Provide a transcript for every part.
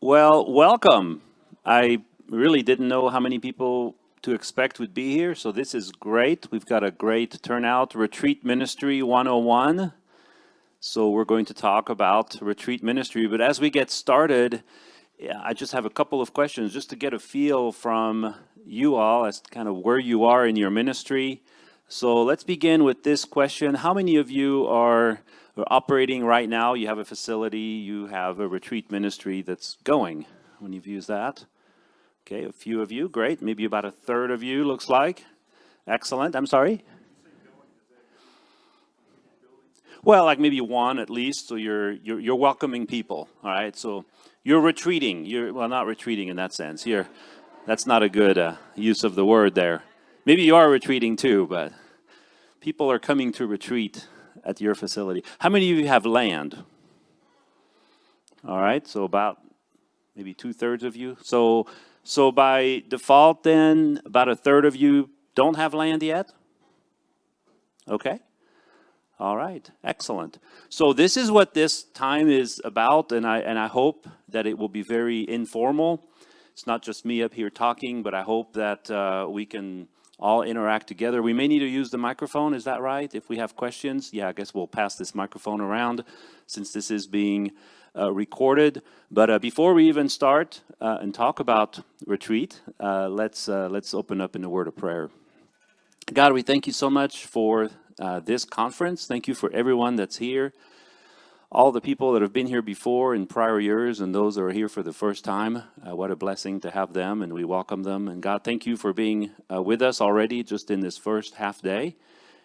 Well, welcome. I really didn't know how many people to expect would be here, so this is great. We've got a great turnout. Retreat Ministry 101. So we're going to talk about retreat ministry. But as we get started, yeah, I just have a couple of questions just to get a feel from you all as to kind of where you are in your ministry. So let's begin with this question. How many of you are operating right now? You have a facility, you have a retreat ministry that's going. How many of you use that? Okay, a few of you, great. Maybe about a third of you, looks like. Excellent. I'm sorry? Well, like maybe one at least. So you're welcoming people. All right. So you're retreating. You're well, not retreating in that sense. You're that's not a good use of the word there. Maybe you are retreating too, but people are coming to retreat at your facility. How many of you have land? All right. So about maybe 2/3 of you. So by default, then about a third of you don't have land yet. Okay. All right, excellent. So this is what this time is about, and I hope that it will be very informal. It's not just me up here talking, but I hope that we can all interact together. We may need to use the microphone, is that right? If we have questions, yeah, I guess we'll pass this microphone around since this is being recorded. But before we even start and talk about retreat, let's open up in a word of prayer. God, we thank you so much for this conference. Thank you for everyone that's here, all the people that have been here before in prior years, and those that are here for the first time. What a blessing to have them, and we welcome them. And God, thank you for being with us already just in this first half day.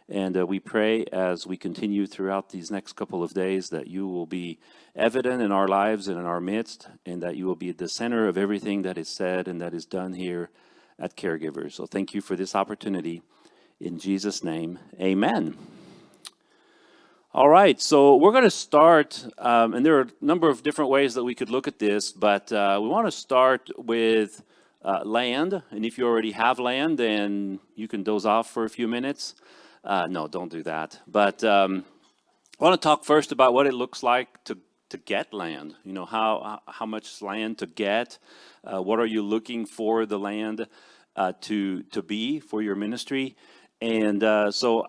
And we pray as we continue throughout these next couple of days that you will be evident in our lives and in our midst, and that you will be at the center of everything that is said and that is done here at Caregivers. So thank you for this opportunity. In Jesus' name, amen. All right, so we're going to start, and there are a number of different ways that we could look at this, but we want to start with land. And if you already have land, then you can doze off for a few minutes. No, don't do that. But I want to talk first about what it looks like to get land. You know, how much land to get. What are you looking for the land to be for your ministry? And so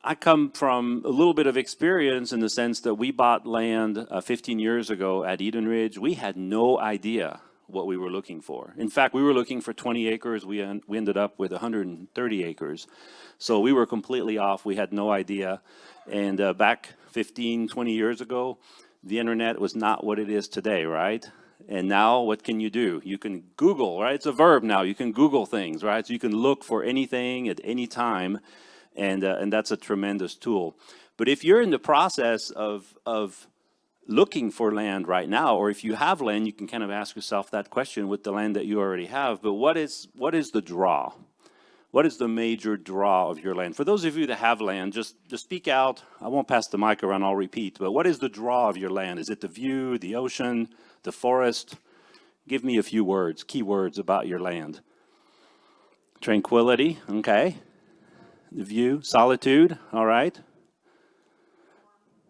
I come from a little bit of experience in the sense that we bought land 15 years ago at Eden Ridge. We had no idea what we were looking for. In fact, we were looking for 20 acres. We ended up with 130 acres. So we were completely off. We had no idea. And back 15, 20 years ago, the internet was not what it is today, right? And now what can you do? You can Google, right? It's a verb now. You can Google things, right? So you can look for anything at any time, and that's a tremendous tool. But if you're in the process of looking for land right now, or if you have land, you can kind of ask yourself that question with the land that you already have. But what is the draw? What is the major draw of your land? For those of you that have land, just speak out. I won't pass the mic around, I'll repeat. But what is the draw of your land? Is it the view, the ocean, the forest? Give me a few words, key words about your land. Tranquility, okay. The view, solitude, all right.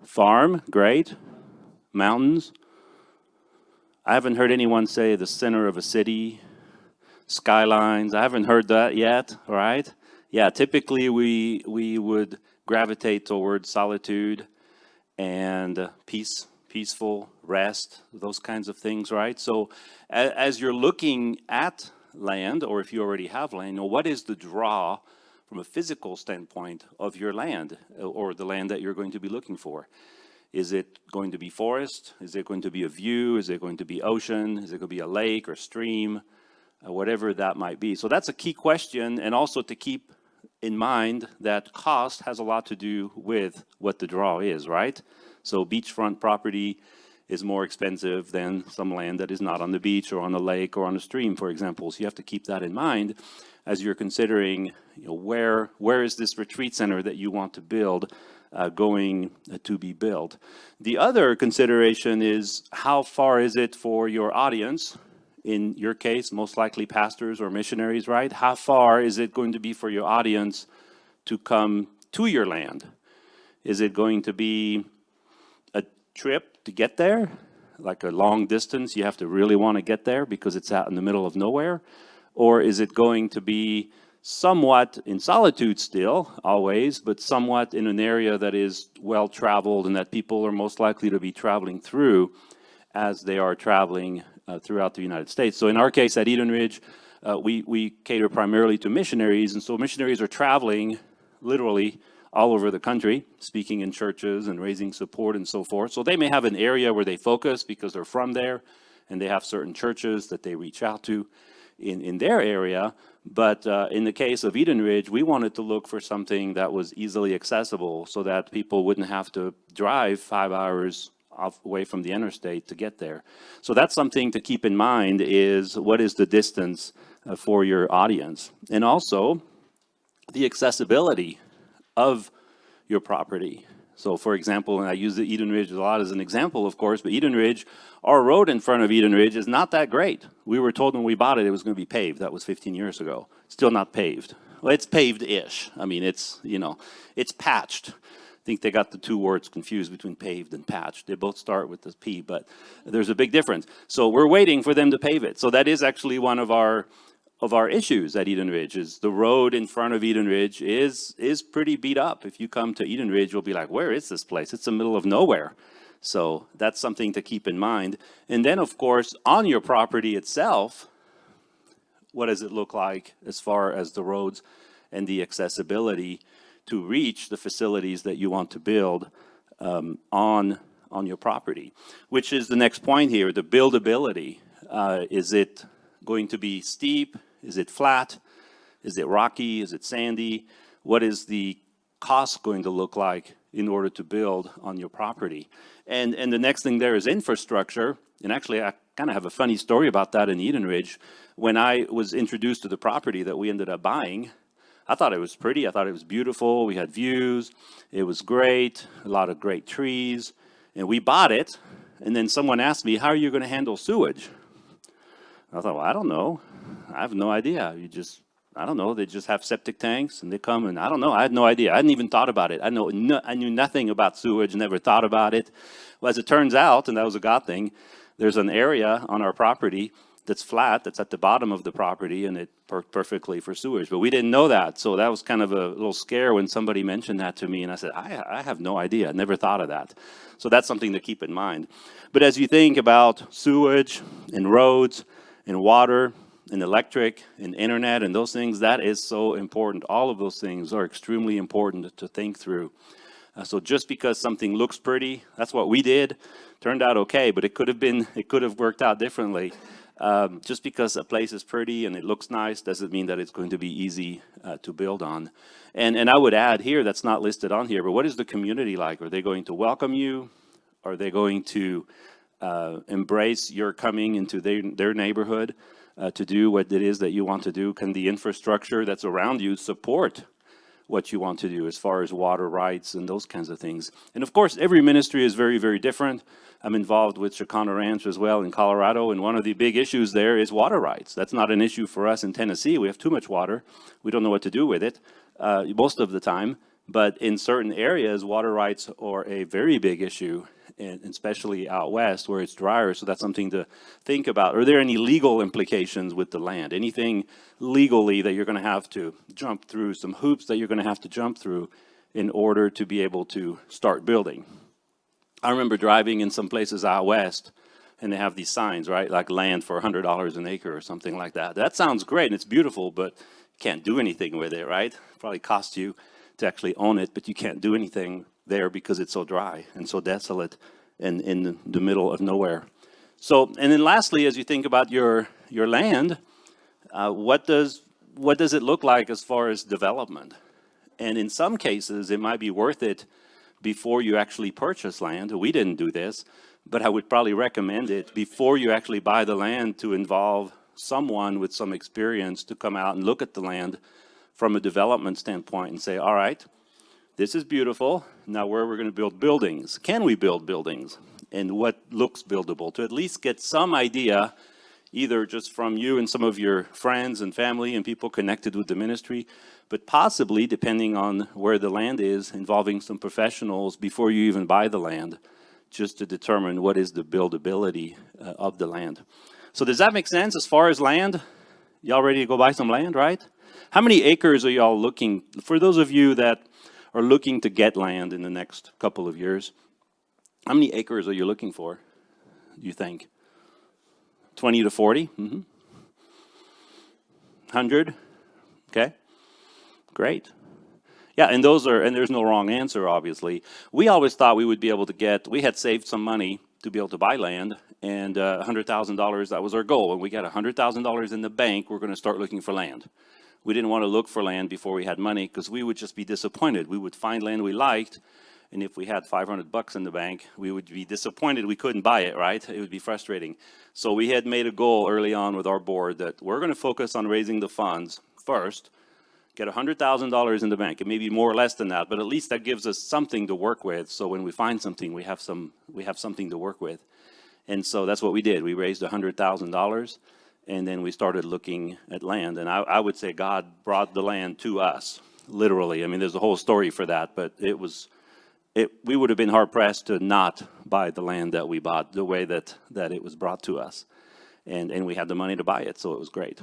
Farm, great. Mountains. I haven't heard anyone say the center of a city. Skylines. I haven't heard that yet, right? Yeah, typically we would gravitate towards solitude and peaceful rest, those kinds of things, right? So as you're looking at land, or if you already have land, what is the draw from a physical standpoint of your land or the land that you're going to be looking for? Is it going to be forest? Is it going to be a view? Is it going to be ocean? Is it going to be a lake or stream? Whatever that might be. So that's a key question, and also to keep in mind that cost has a lot to do with what the draw is, right? So beachfront property is more expensive than some land that is not on the beach or on the lake or on a stream, for example. So you have to keep that in mind as you're considering, where is this retreat center that you want to build going to be built. The other consideration is how far is it for your audience? In your case, most likely pastors or missionaries, right? How far is it going to be for your audience to come to your land? Is it going to be a trip to get there? like a long distance, you have to really want to get there because it's out in the middle of nowhere? Or is it going to be somewhat in solitude still, always, but somewhat in an area that is well traveled and that people are most likely to be traveling through as they are traveling throughout the United States? So in our case at Eden Ridge, we cater primarily to missionaries, and so missionaries are traveling literally all over the country, speaking in churches and raising support and so forth. So they may have an area where they focus because they're from there, and they have certain churches that they reach out to in their area. But in the case of Eden Ridge, we wanted to look for something that was easily accessible so that people wouldn't have to drive 5 hours away from the interstate to get there. So that's something to keep in mind, is what is the distance for your audience, and also the accessibility of your property. So for example, and I use the Eden Ridge a lot as an example, of course, but Eden Ridge, our road in front of Eden Ridge is not that great. We were told when we bought it, it was going to be paved. That was 15 years ago. Still not paved. Well, it's paved-ish. I mean, it's, it's patched. I think they got the two words confused between paved and patched. They both start with the P, but there's a big difference. So we're waiting for them to pave it. So that is actually one of our issues at Eden Ridge. Is the road in front of Eden Ridge is pretty beat up. If you come to Eden Ridge, you'll be like, where is this place? It's the middle of nowhere. So that's something to keep in mind. And then, of course, on your property itself, what does it look like as far as the roads and the accessibility to reach the facilities that you want to build on your property? Which is the next point here, the buildability. Is it going to be steep? Is it flat? Is it rocky? Is it sandy? What is the cost going to look like in order to build on your property? And the next thing there is infrastructure. And actually, I kind of have a funny story about that in Eden Ridge. When I was introduced to the property that we ended up buying, I thought it was pretty. I thought it was beautiful. We had views. It was great. A lot of great trees. And we bought it. And then someone asked me, how are you going to handle sewage? I thought, well, I don't know. I have no idea. I don't know. They just have septic tanks and they come, and I don't know. I had no idea. I hadn't even thought about it. I knew nothing about sewage, never thought about it. Well, as it turns out, and that was a God thing, there's an area on our property that's flat, that's at the bottom of the property, and it worked perfectly for sewage. But we didn't know that. So that was kind of a little scare when somebody mentioned that to me. And I said, I have no idea. I never thought of that. So that's something to keep in mind. But as you think about sewage and roads and water and electric and internet and those things, that is so important. All of those things are extremely important to think through. So just because something looks pretty, that's what we did, turned out okay, but it could have worked out differently. Just because a place is pretty and it looks nice doesn't mean that it's going to be easy to build on. And I would add here, that's not listed on here, but what is the community like? Are they going to welcome you? Are they going to embrace your coming into their neighborhood to do what it is that you want to do? Can the infrastructure that's around you support what you want to do as far as water rights and those kinds of things? And of course, every ministry is very, very different. I'm involved with Chicano Ranch as well in Colorado, and one of the big issues there is water rights. That's not an issue for us in Tennessee. We have too much water. We don't know what to do with it most of the time. But in certain areas, water rights are a very big issue, and especially out west where it's drier. So that's something to think about. Are there any legal implications with the land? Anything legally that you're going to have to jump through, some hoops that you're going to have to jump through in order to be able to start building? I remember driving in some places out west, and they have these signs, right? Like land for $100 an acre or something like that. That sounds great, and it's beautiful, but you can't do anything with it, right? Probably cost you to actually own it, but you can't do anything there because it's so dry and so desolate and in the middle of nowhere. So, and then lastly, as you think about your land, what does it look like as far as development? And in some cases, it might be worth it before you actually purchase land. We didn't do this, but I would probably recommend it before you actually buy the land to involve someone with some experience to come out and look at the land from a development standpoint and say, all right, this is beautiful. Now where we're going to build buildings. Can we build buildings? And what looks buildable? To at least get some idea, either just from you and some of your friends and family and people connected with the ministry, but possibly, depending on where the land is, involving some professionals before you even buy the land just to determine what is the buildability of the land. So does that make sense as far as land? Y'all ready to go buy some land, right? How many acres are y'all looking, for those of you that are looking to get land in the next couple of years, how many acres are you looking for, do you think? 20 to 40? 100? Okay, great. Yeah, and there's no wrong answer, obviously. We always thought we would be able to we had saved some money to be able to buy land, and $100,000, that was our goal. When we got $100,000 in the bank, we're going to start looking for land. We didn't want to look for land before we had money because we would just be disappointed. We would find land we liked, and if we had $500 in the bank, we would be disappointed we couldn't buy it, right? It would be frustrating. So we had made a goal early on with our board that we're going to focus on raising the funds first, get $100,000 in the bank. It may be more or less than that, but at least that gives us something to work with. So when we find something, we have something to work with. And so that's what we did. We raised $100,000, and then we started looking at land. And I would say God brought the land to us, literally. I mean, there's a whole story for that, but we would have been hard pressed to not buy the land that we bought the way that it was brought to us. And we had the money to buy it, so it was great.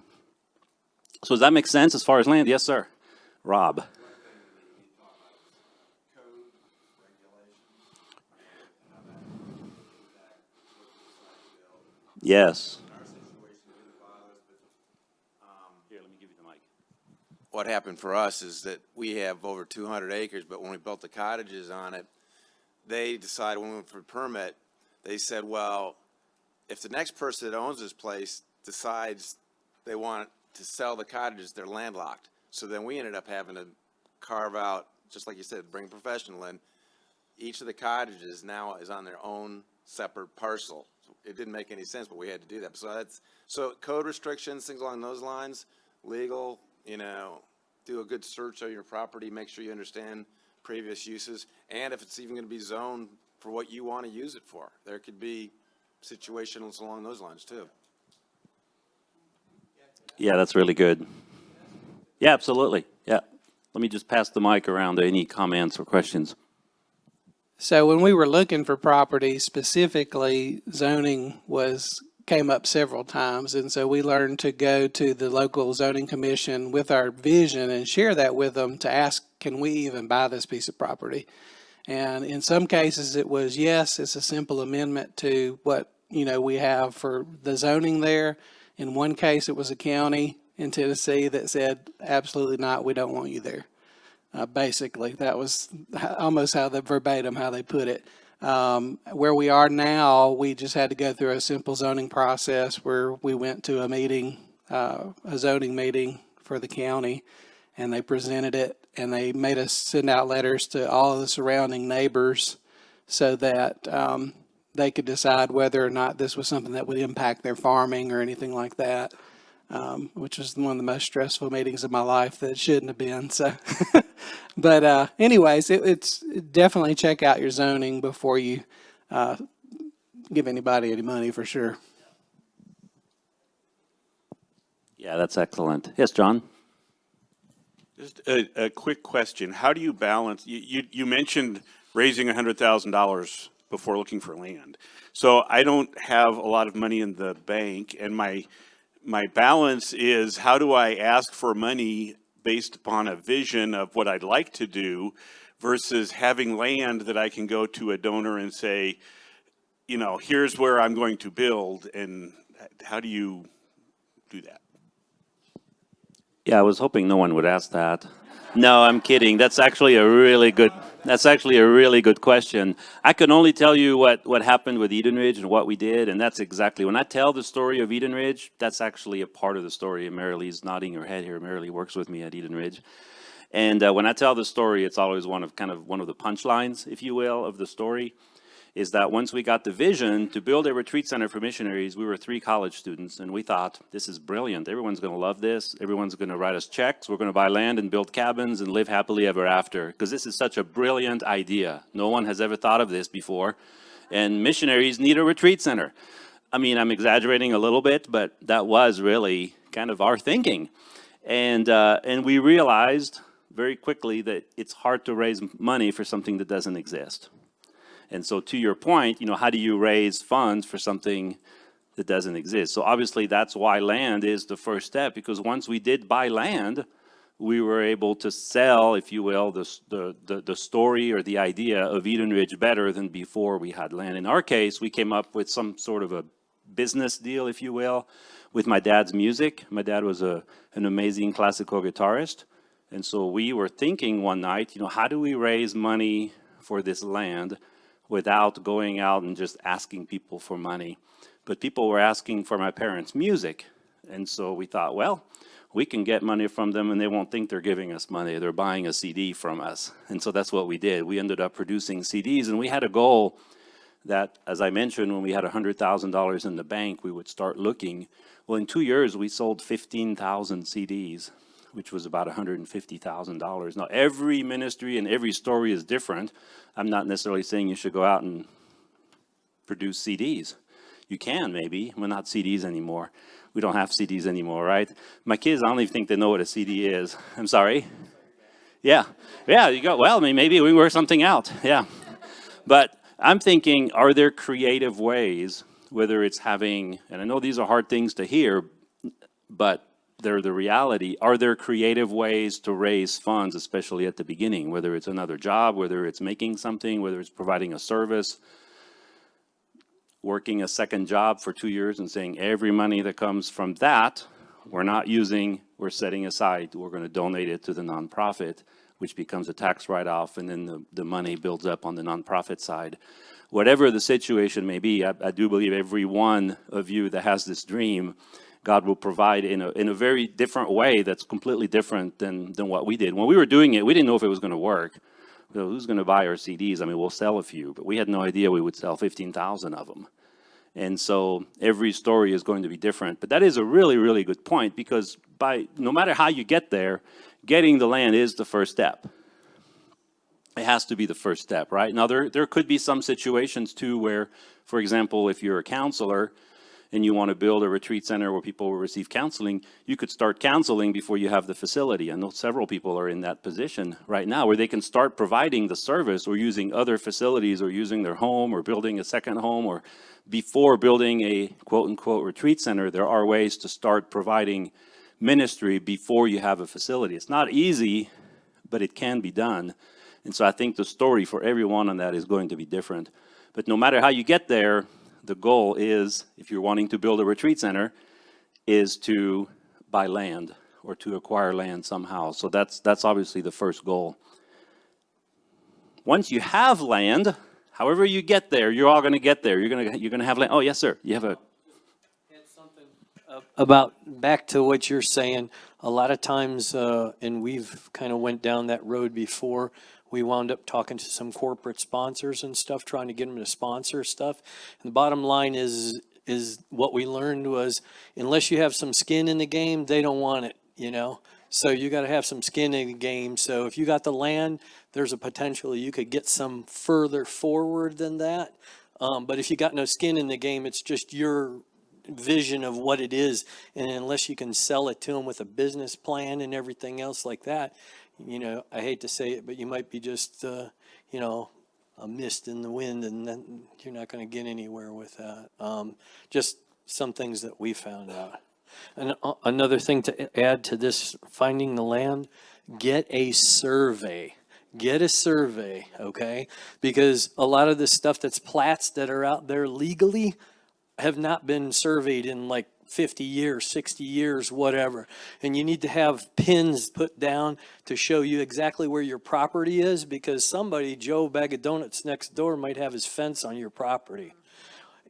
So does that make sense as far as land? Yes, sir. Rob. Yes. Here, let me give you the mic. What happened for us is that we have over 200 acres, but when we built the cottages on it, they decided when we went for a permit, they said, well, if the next person that owns this place decides they want to sell the cottages, they're landlocked. So then we ended up having to carve out, just like you said, bring a professional in. Each of the cottages now is on their own separate parcel. It didn't make any sense, but we had to do that. So code restrictions, things along those lines, legal, do a good search of your property, make sure you understand previous uses, and if it's even going to be zoned for what you want to use it for. There could be situations along those lines too. Yeah, that's really good. Yeah, absolutely. Yeah. Let me just pass the mic around to any comments or questions. So when we were looking for property, specifically zoning came up several times. And so we learned to go to the local zoning commission with our vision and share that with them to ask, can we even buy this piece of property? And in some cases it was, yes, it's a simple amendment to what, we have for the zoning there. In one case, it was a county in Tennessee that said, absolutely not, we don't want you there. Basically, that was almost how they put it. Where we are now, we just had to go through a simple zoning process where we went to a meeting, a zoning meeting for the county, and they presented it, and they made us send out letters to all of the surrounding neighbors so that they could decide whether or not this was something that would impact their farming or anything like that, which was one of the most stressful meetings of my life that shouldn't have been. So, but anyways, it's definitely check out your zoning before you give anybody any money for sure. Yeah, that's excellent. Yes, John? Just a quick question. How do you balance, you mentioned raising $100,000 before looking for land. So I don't have a lot of money in the bank, and my balance is, how do I ask for money based upon a vision of what I'd like to do versus having land that I can go to a donor and say, here's where I'm going to build, and how do you do that? Yeah, I was hoping no one would ask that. No, I'm kidding. That's actually a really good question. I can only tell you what happened with Eden Ridge and what we did, and that's exactly, when I tell the story of Eden Ridge, that's actually a part of the story. And Marilee's nodding her head here. Marilee works with me at Eden Ridge. And when I tell the story, it's always one of the punchlines, if you will, of the story, is that once we got the vision to build a retreat center for missionaries, we were 3 college students, and we thought, this is brilliant. Everyone's going to love this. Everyone's going to write us checks. We're going to buy land and build cabins and live happily ever after, because this is such a brilliant idea. No one has ever thought of this before, and missionaries need a retreat center. I mean, I'm exaggerating a little bit, but that was really kind of our thinking. And we realized very quickly that it's hard to raise money for something that doesn't exist. And so to your point, how do you raise funds for something that doesn't exist? So obviously that's why land is the first step, because once we did buy land, we were able to sell, if you will, the story or the idea of Eden Ridge better than before we had land. In our case, we came up with some sort of a business deal, if you will, with my dad's music. My dad was an amazing classical guitarist. And so we were thinking one night, how do we raise money for this land without going out and just asking people for money? But people were asking for my parents' music. And so we thought, well, we can get money from them and they won't think they're giving us money. They're buying a CD from us. And so that's what we did. We ended up producing CDs, and we had a goal that, as I mentioned, when we had $100,000 in the bank, we would start looking. Well, in 2 years, we sold 15,000 CDs, which was about $150,000. Now, every ministry and every story is different. I'm not necessarily saying you should go out and produce CDs. You can, maybe, but not CDs anymore. We don't have CDs anymore, right? My kids, I don't even think they know what a CD is. I'm sorry? Yeah, you go, well, maybe we work something out, yeah. But I'm thinking, are there creative ways, whether it's having, and I know these are hard things to hear, but they're the reality, are there creative ways to raise funds, especially at the beginning, whether it's another job, whether it's making something, whether it's providing a service, working a second job for 2 years and saying every money that comes from that, we're not using, we're setting aside, we're going to donate it to the nonprofit, which becomes a tax write-off, and then the money builds up on the nonprofit side. Whatever the situation may be, I do believe every one of you that has this dream, God will provide in a very different way that's completely different than what we did. When we were doing it, we didn't know if it was going to work. So who's going to buy our CDs? I mean, we'll sell a few, but we had no idea we would sell 15,000 of them. And so every story is going to be different. But that is a really, really good point, because no matter how you get there, getting the land is the first step. It has to be the first step, right? Now, there could be some situations, too, where, for example, if you're a counselor and you want to build a retreat center where people will receive counseling, you could start counseling before you have the facility. I know several people are in that position right now where they can start providing the service or using other facilities or using their home or building a second home, or before building a quote-unquote retreat center, there are ways to start providing ministry before you have a facility. It's not easy, but it can be done. And so I think the story for everyone on that is going to be different. But no matter how you get there, the goal is, if you're wanting to build a retreat center, is to buy land or to acquire land somehow. So that's obviously the first goal. Once you have land, however you get there, you're all going to get there. You're going to have land. Oh, yes, sir. You have a... About back to what you're saying, a lot of times, and we've kind of went down that road before, we wound up talking to some corporate sponsors and stuff, trying to get them to sponsor stuff. And the bottom line is what we learned was, unless you have some skin in the game, they don't want it, So you got to have some skin in the game. So if you got the land, there's a potential you could get some further forward than that. But if you got no skin in the game, it's just your vision of what it is. And unless you can sell it to them with a business plan and everything else like that, I hate to say it, but you might be just, a mist in the wind, and then you're not going to get anywhere with that. Just some things that we found out. And another thing to add to this, finding the land, get a survey. Get a survey, okay? Because a lot of the stuff that's plats that are out there legally have not been surveyed in like 50 years, 60 years, whatever. And you need to have pins put down to show you exactly where your property is, because somebody, Joe Bag of Donuts next door, might have his fence on your property.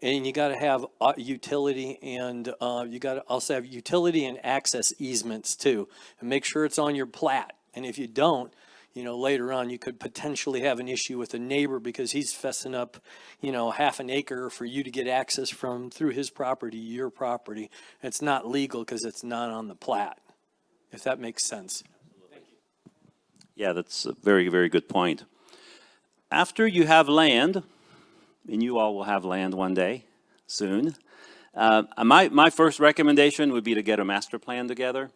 And you got to have utility, and you got to also have utility and access easements too. And make sure it's on your plat. And if you don't, later on you could potentially have an issue with a neighbor because he's fessing up, half an acre for you to get access through his property, your property. It's not legal because it's not on the plat, if that makes sense. Thank you. Yeah, that's a very, very good point. After you have land, and you all will have land one day, soon, my first recommendation would be to get a master plan together.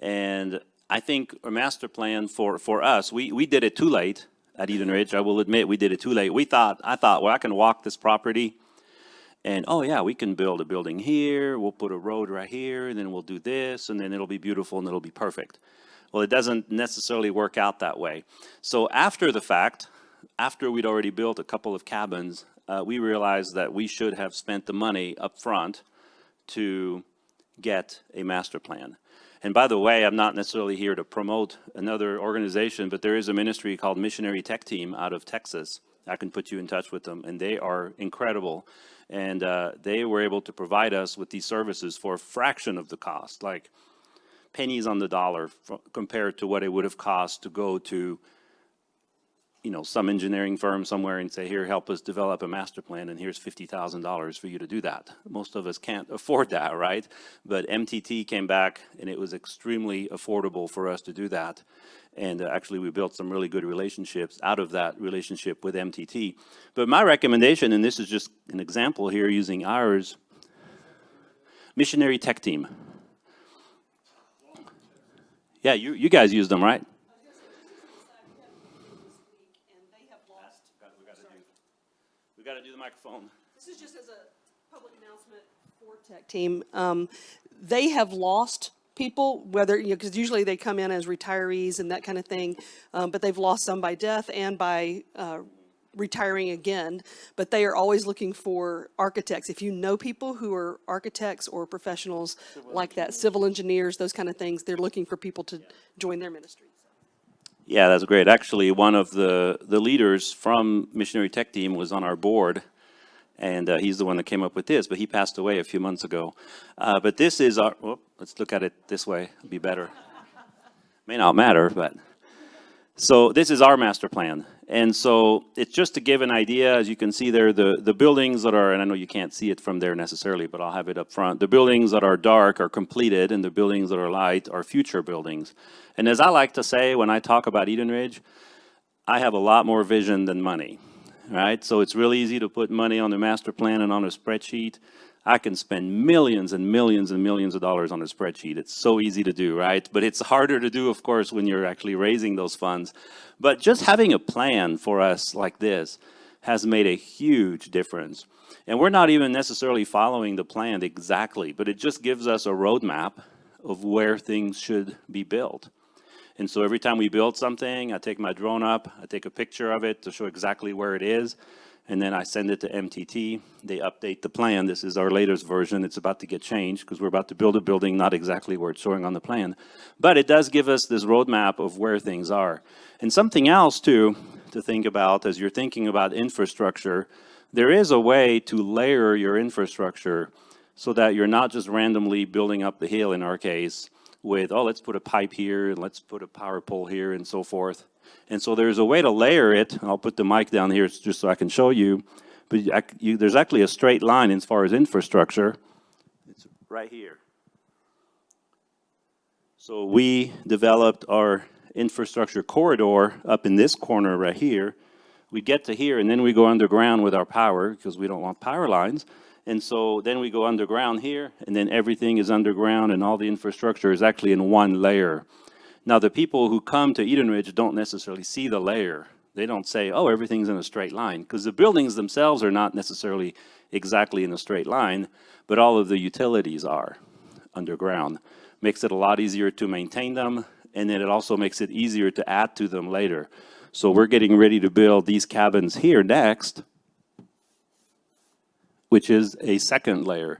And I think a master plan for us, we did it too late. at Eden Ridge. I will admit we did it too late. I thought, well, I can walk this property and, oh yeah, we can build a building here, we'll put a road right here, and then we'll do this, and then it'll be beautiful and it'll be perfect. Well, it doesn't necessarily work out that way. So after the fact, after we'd already built a couple of cabins, we realized that we should have spent the money up front to get a master plan. And by the way, I'm not necessarily here to promote another organization, but there is a ministry called Missionary Tech Team out of Texas. I can put you in touch with them, and they are incredible. And they were able to provide us with these services for a fraction of the cost, like pennies on the dollar compared to what it would have cost to go to, you know, some engineering firm somewhere and say, here, help us develop a master plan, and here's $50,000 for you to do that. Most of us can't afford that, right? But MTT came back, and it was extremely affordable for us to do that. And actually, we built some really good relationships out of that relationship with MTT. But my recommendation, and this is just an example here using ours, Missionary Tech Team. Yeah, you guys use them, right? We got to do the microphone. This is just as a public announcement for Tech Team. They have lost people, whether, you know, because usually they come in as retirees and that kind of thing, but they've lost some by death and by retiring again. But they are always looking for architects. If you know people who are architects or professionals like that, civil engineers, those kind of things, they're looking for people to join their ministry. Yeah, that's great. Actually, one of the leaders from Missionary Tech Team was on our board, and he's the one that came up with this, but he passed away a few months ago. But this is our, let's look at it this way, it'll be better. May not matter, but. So this is our master plan. And so it's just to give an idea, as you can see there, the buildings that are, and I know you can't see it from there necessarily, but I'll have it up front. The buildings that are dark are completed, and the buildings that are light are future buildings. And as I like to say when I talk about Eden Ridge, I have a lot more vision than money, right? So it's really easy to put money on the master plan and on a spreadsheet. I can spend millions and millions and millions of dollars on a spreadsheet. It's so easy to do, right? But it's harder to do, of course, when you're actually raising those funds. But just having a plan for us like this has made a huge difference. And we're not even necessarily following the plan exactly, but it just gives us a roadmap of where things should be built. And so every time we build something, I take my drone up, I take a picture of it to show exactly where it is, and then I send it to MTT. They update the plan. This is our latest version. It's about to get changed because we're about to build a building, not exactly where it's showing on the plan. But it does give us this roadmap of where things are. And something else, too, to think about as you're thinking about infrastructure, there is a way to layer your infrastructure so that you're not just randomly building up the hill, in our case, with, oh, let's put a pipe here, and let's put a power pole here, and so forth. And so there's a way to layer it. I'll put the mic down here just so I can show you. But there's actually a straight line as far as infrastructure. It's right here. So we developed our infrastructure corridor up in this corner right here. We get to here, and then we go underground with our power because we don't want power lines. And so then we go underground here, and then everything is underground, and all the infrastructure is actually in one layer. Now, the people who come to Eden Ridge don't necessarily see the layer. They don't say, oh, everything's in a straight line, because the buildings themselves are not necessarily exactly in a straight line, but all of the utilities are underground. Makes it a lot easier to maintain them, and then it also makes it easier to add to them later. So we're getting ready to build these cabins here next, which is a second layer.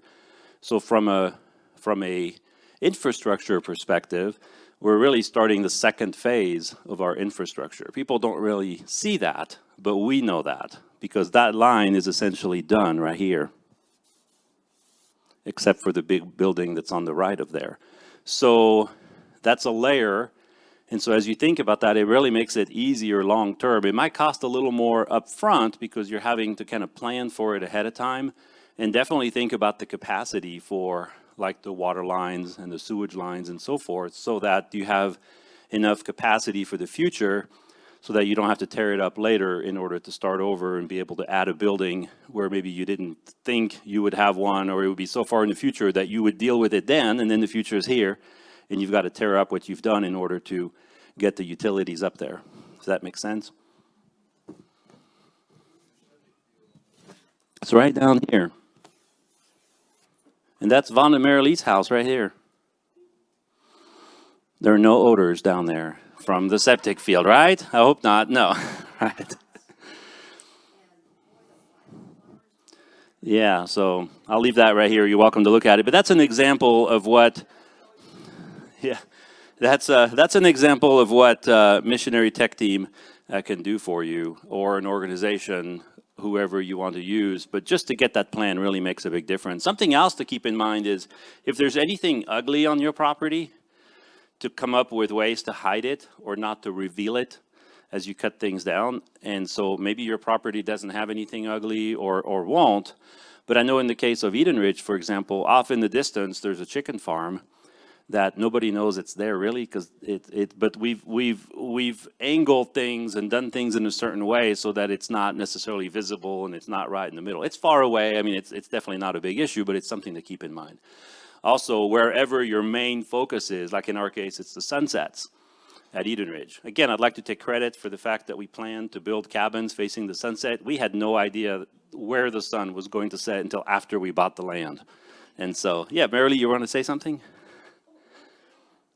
So from a infrastructure perspective, we're really starting the second phase of our infrastructure. People don't really see that, but we know that because that line is essentially done right here, except for the big building that's on the right of there. So that's a layer. And so as you think about that, it really makes it easier long term. It might cost a little more upfront because you're having to kind of plan for it ahead of time, and definitely think about the capacity for like the water lines and the sewage lines and so forth, so that you have enough capacity for the future so that you don't have to tear it up later in order to start over and be able to add a building where maybe you didn't think you would have one, or it would be so far in the future that you would deal with it then, and then the future is here, and you've got to tear up what you've done in order to get the utilities up there. Does that make sense? It's right down here. And that's Von and Mary Lee's house right here. There are no odors down there from the septic field, right? I hope not. No, right. Yeah, so I'll leave that right here. You're welcome to look at it. But that's an example of what, yeah, that's an example of what Missionary Tech Team can do for you, or an organization, whoever you want to use. But just to get that plan really makes a big difference. Something else to keep in mind is if there's anything ugly on your property, to come up with ways to hide it or not to reveal it as you cut things down. And so maybe your property doesn't have anything ugly or won't. But I know in the case of Eden Ridge, for example, off in the distance, there's a chicken farm that nobody knows it's there really, because but we've angled things and done things in a certain way so that it's not necessarily visible and it's not right in the middle. It's far away. I mean, it's definitely not a big issue, but it's something to keep in mind. Also, wherever your main focus is, like in our case, it's the sunsets at Eden Ridge. Again, I'd like to take credit for the fact that we planned to build cabins facing the sunset. We had no idea where the sun was going to set until after we bought the land. And so, yeah, Marilee, you want to say something?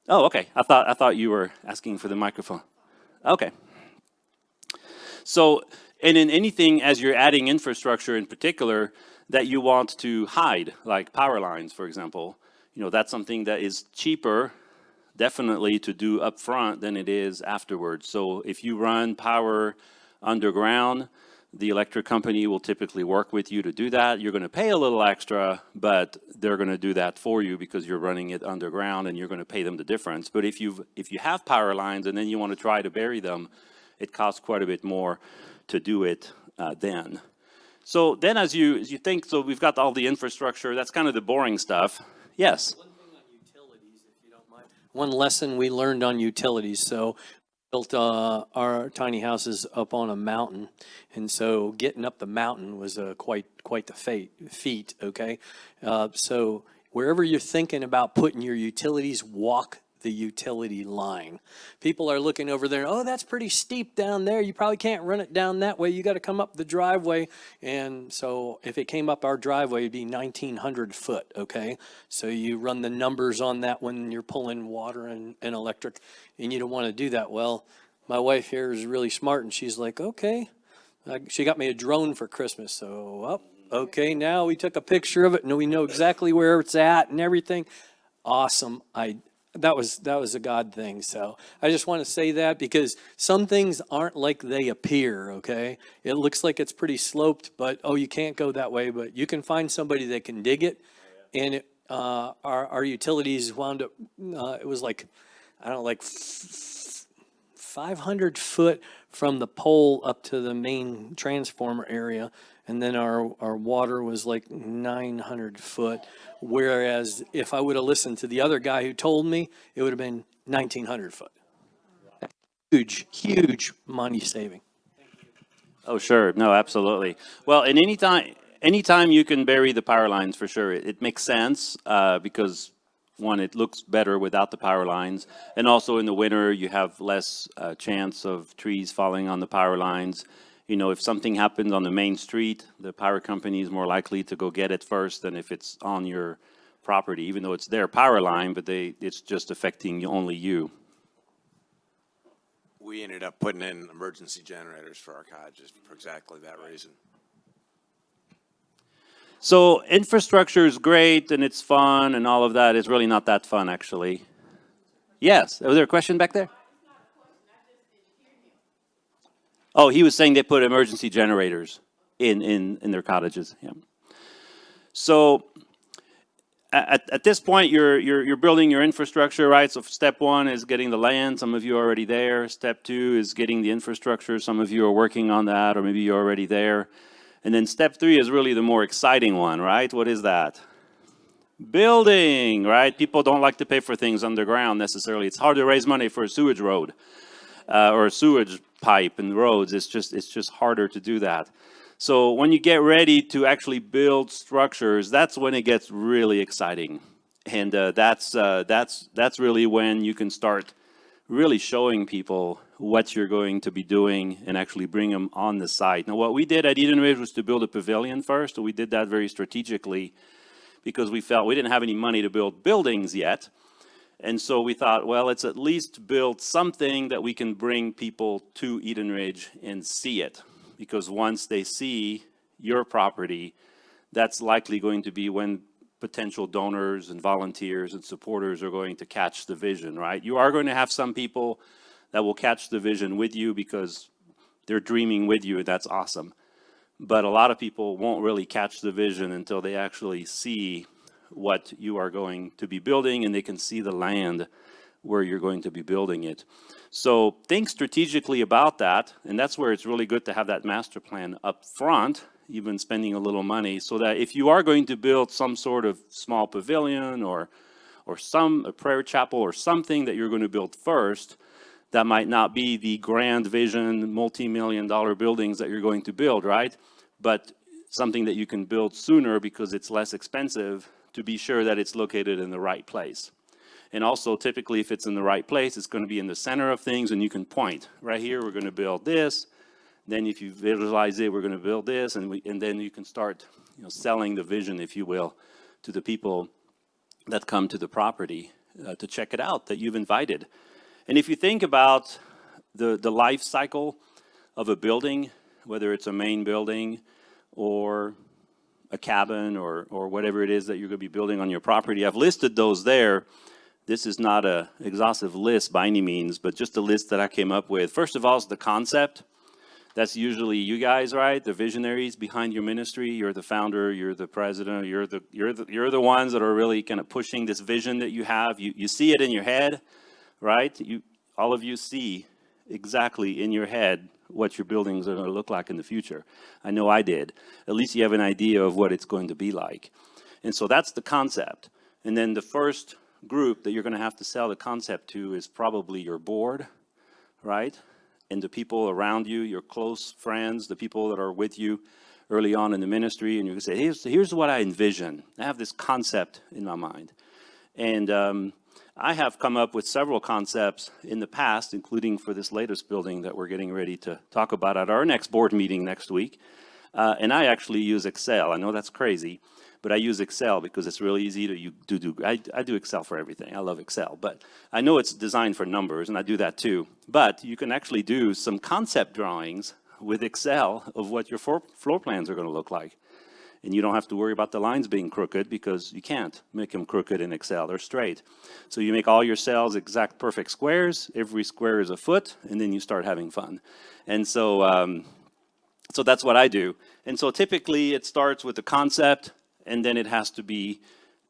Oh, okay. I thought you were asking for the microphone. Okay. So, and in anything, as you're adding infrastructure in particular, that you want to hide, like power lines, for example, that's something that is cheaper, definitely, to do up front than it is afterwards. So if you run power underground, the electric company will typically work with you to do that. You're going to pay a little extra, but they're going to do that for you because you're running it underground and you're going to pay them the difference. But if you have power lines and then you want to try to bury them, it costs quite a bit more to do it then. So then as you think, so we've got all the infrastructure, that's kind of the boring stuff. Yes? One thing on utilities, if you don't mind. One lesson we learned on utilities. So built our tiny houses up on a mountain, and so getting up the mountain was quite the feat, okay? So wherever you're thinking about putting your utilities, walk the utility line. People are looking over there, oh, that's pretty steep down there. You probably can't run it down that way. You got to come up the driveway. And so if it came up our driveway, it'd be 1,900 foot, okay? So you run the numbers on that when you're pulling water and electric, and you don't want to do that. Well, my wife here is really smart, and she's like, okay. She got me a drone for Christmas, so, okay, now we took a picture of it, and we know exactly where it's at and everything. Awesome. That was a God thing. So I just want to say that because some things aren't like they appear, okay? It looks like it's pretty sloped, but, you can't go that way. But you can find somebody that can dig it. And our utilities wound up, it was like, 500 foot from the pole up to the main transformer area. And then our water was like 900 foot. Whereas if I would have listened to the other guy who told me, it would have been 1,900 foot. Huge money saving. Oh, sure. No, absolutely. Well, and anytime you can bury the power lines, for sure, it makes sense because, one, it looks better without the power lines. And also in the winter, you have less chance of trees falling on the power lines. If something happens on the main street, the power company is more likely to go get it first than if it's on your property, even though it's their power line, but it's just affecting only you. We ended up putting in emergency generators for our cottages for exactly that reason. So infrastructure is great and it's fun and all of that. It's really not that fun, actually. Yes, was there a question back there? Oh, he was saying they put emergency generators in their cottages. Yeah. So at this point, you're building your infrastructure, right? So step one is getting the land. Some of you are already there. Step two is getting the infrastructure. Some of you are working on that, or maybe you're already there. And then step three is really the more exciting one, right? What is that? Building, right? People don't like to pay for things underground necessarily. It's hard to raise money for a sewage road or a sewage pipe and roads. It's just harder to do that. So when you get ready to actually build structures, that's when it gets really exciting, and that's really when you can start really showing people what you're going to be doing and actually bring them on the site. Now, what we did at Eden Ridge was to build a pavilion first, and we did that very strategically because we felt we didn't have any money to build buildings yet. And so we thought, well, let's at least build something that we can bring people to Eden Ridge and see it. Because once they see your property, that's likely going to be when potential donors and volunteers and supporters are going to catch the vision, right? You are going to have some people that will catch the vision with you because they're dreaming with you, and that's awesome. But a lot of people won't really catch the vision until they actually see what you are going to be building and they can see the land where you're going to be building it. So think strategically about that, and that's where it's really good to have that master plan up front, even spending a little money, so that if you are going to build some sort of small pavilion or a prayer chapel or something that you're going to build first, that might not be the grand vision, multi-million-dollar buildings that you're going to build, right? But something that you can build sooner because it's less expensive, to be sure that it's located in the right place. And also, typically, if it's in the right place, it's going to be in the center of things, and you can point. Right here, we're going to build this. Then if you visualize it, we're going to build this, and then you can start, selling the vision, if you will, to the people that come to the property to check it out that you've invited. And if you think about the life cycle of a building, whether it's a main building or a cabin or whatever it is that you're going to be building on your property, I've listed those there. This is not an exhaustive list by any means, but just a list that I came up with. First of all is the concept. That's usually you guys, right? The visionaries behind your ministry. You're the founder, you're the president, you're the ones that are really kind of pushing this vision that you have. You see it in your head, right? All of you see exactly in your head what your buildings are going to look like in the future. I know I did. At least you have an idea of what it's going to be like. And so that's the concept. And then the first group that you're going to have to sell the concept to is probably your board, right? And the people around you, your close friends, the people that are with you early on in the ministry, and you can say, here's what I envision. I have this concept in my mind. And I have come up with several concepts in the past, including for this latest building that we're getting ready to talk about at our next board meeting next week. And I actually use Excel. I know that's crazy, but I use Excel because it's really easy to do. I do Excel for everything. I love Excel, but I know it's designed for numbers, and I do that too. But you can actually do some concept drawings with Excel of what your floor plans are going to look like. And you don't have to worry about the lines being crooked because you can't make them crooked in Excel. They're straight. So you make all your cells exact perfect squares. Every square is a foot, and then you start having fun. And so so that's what I do. And so typically it starts with the concept, and then it has to be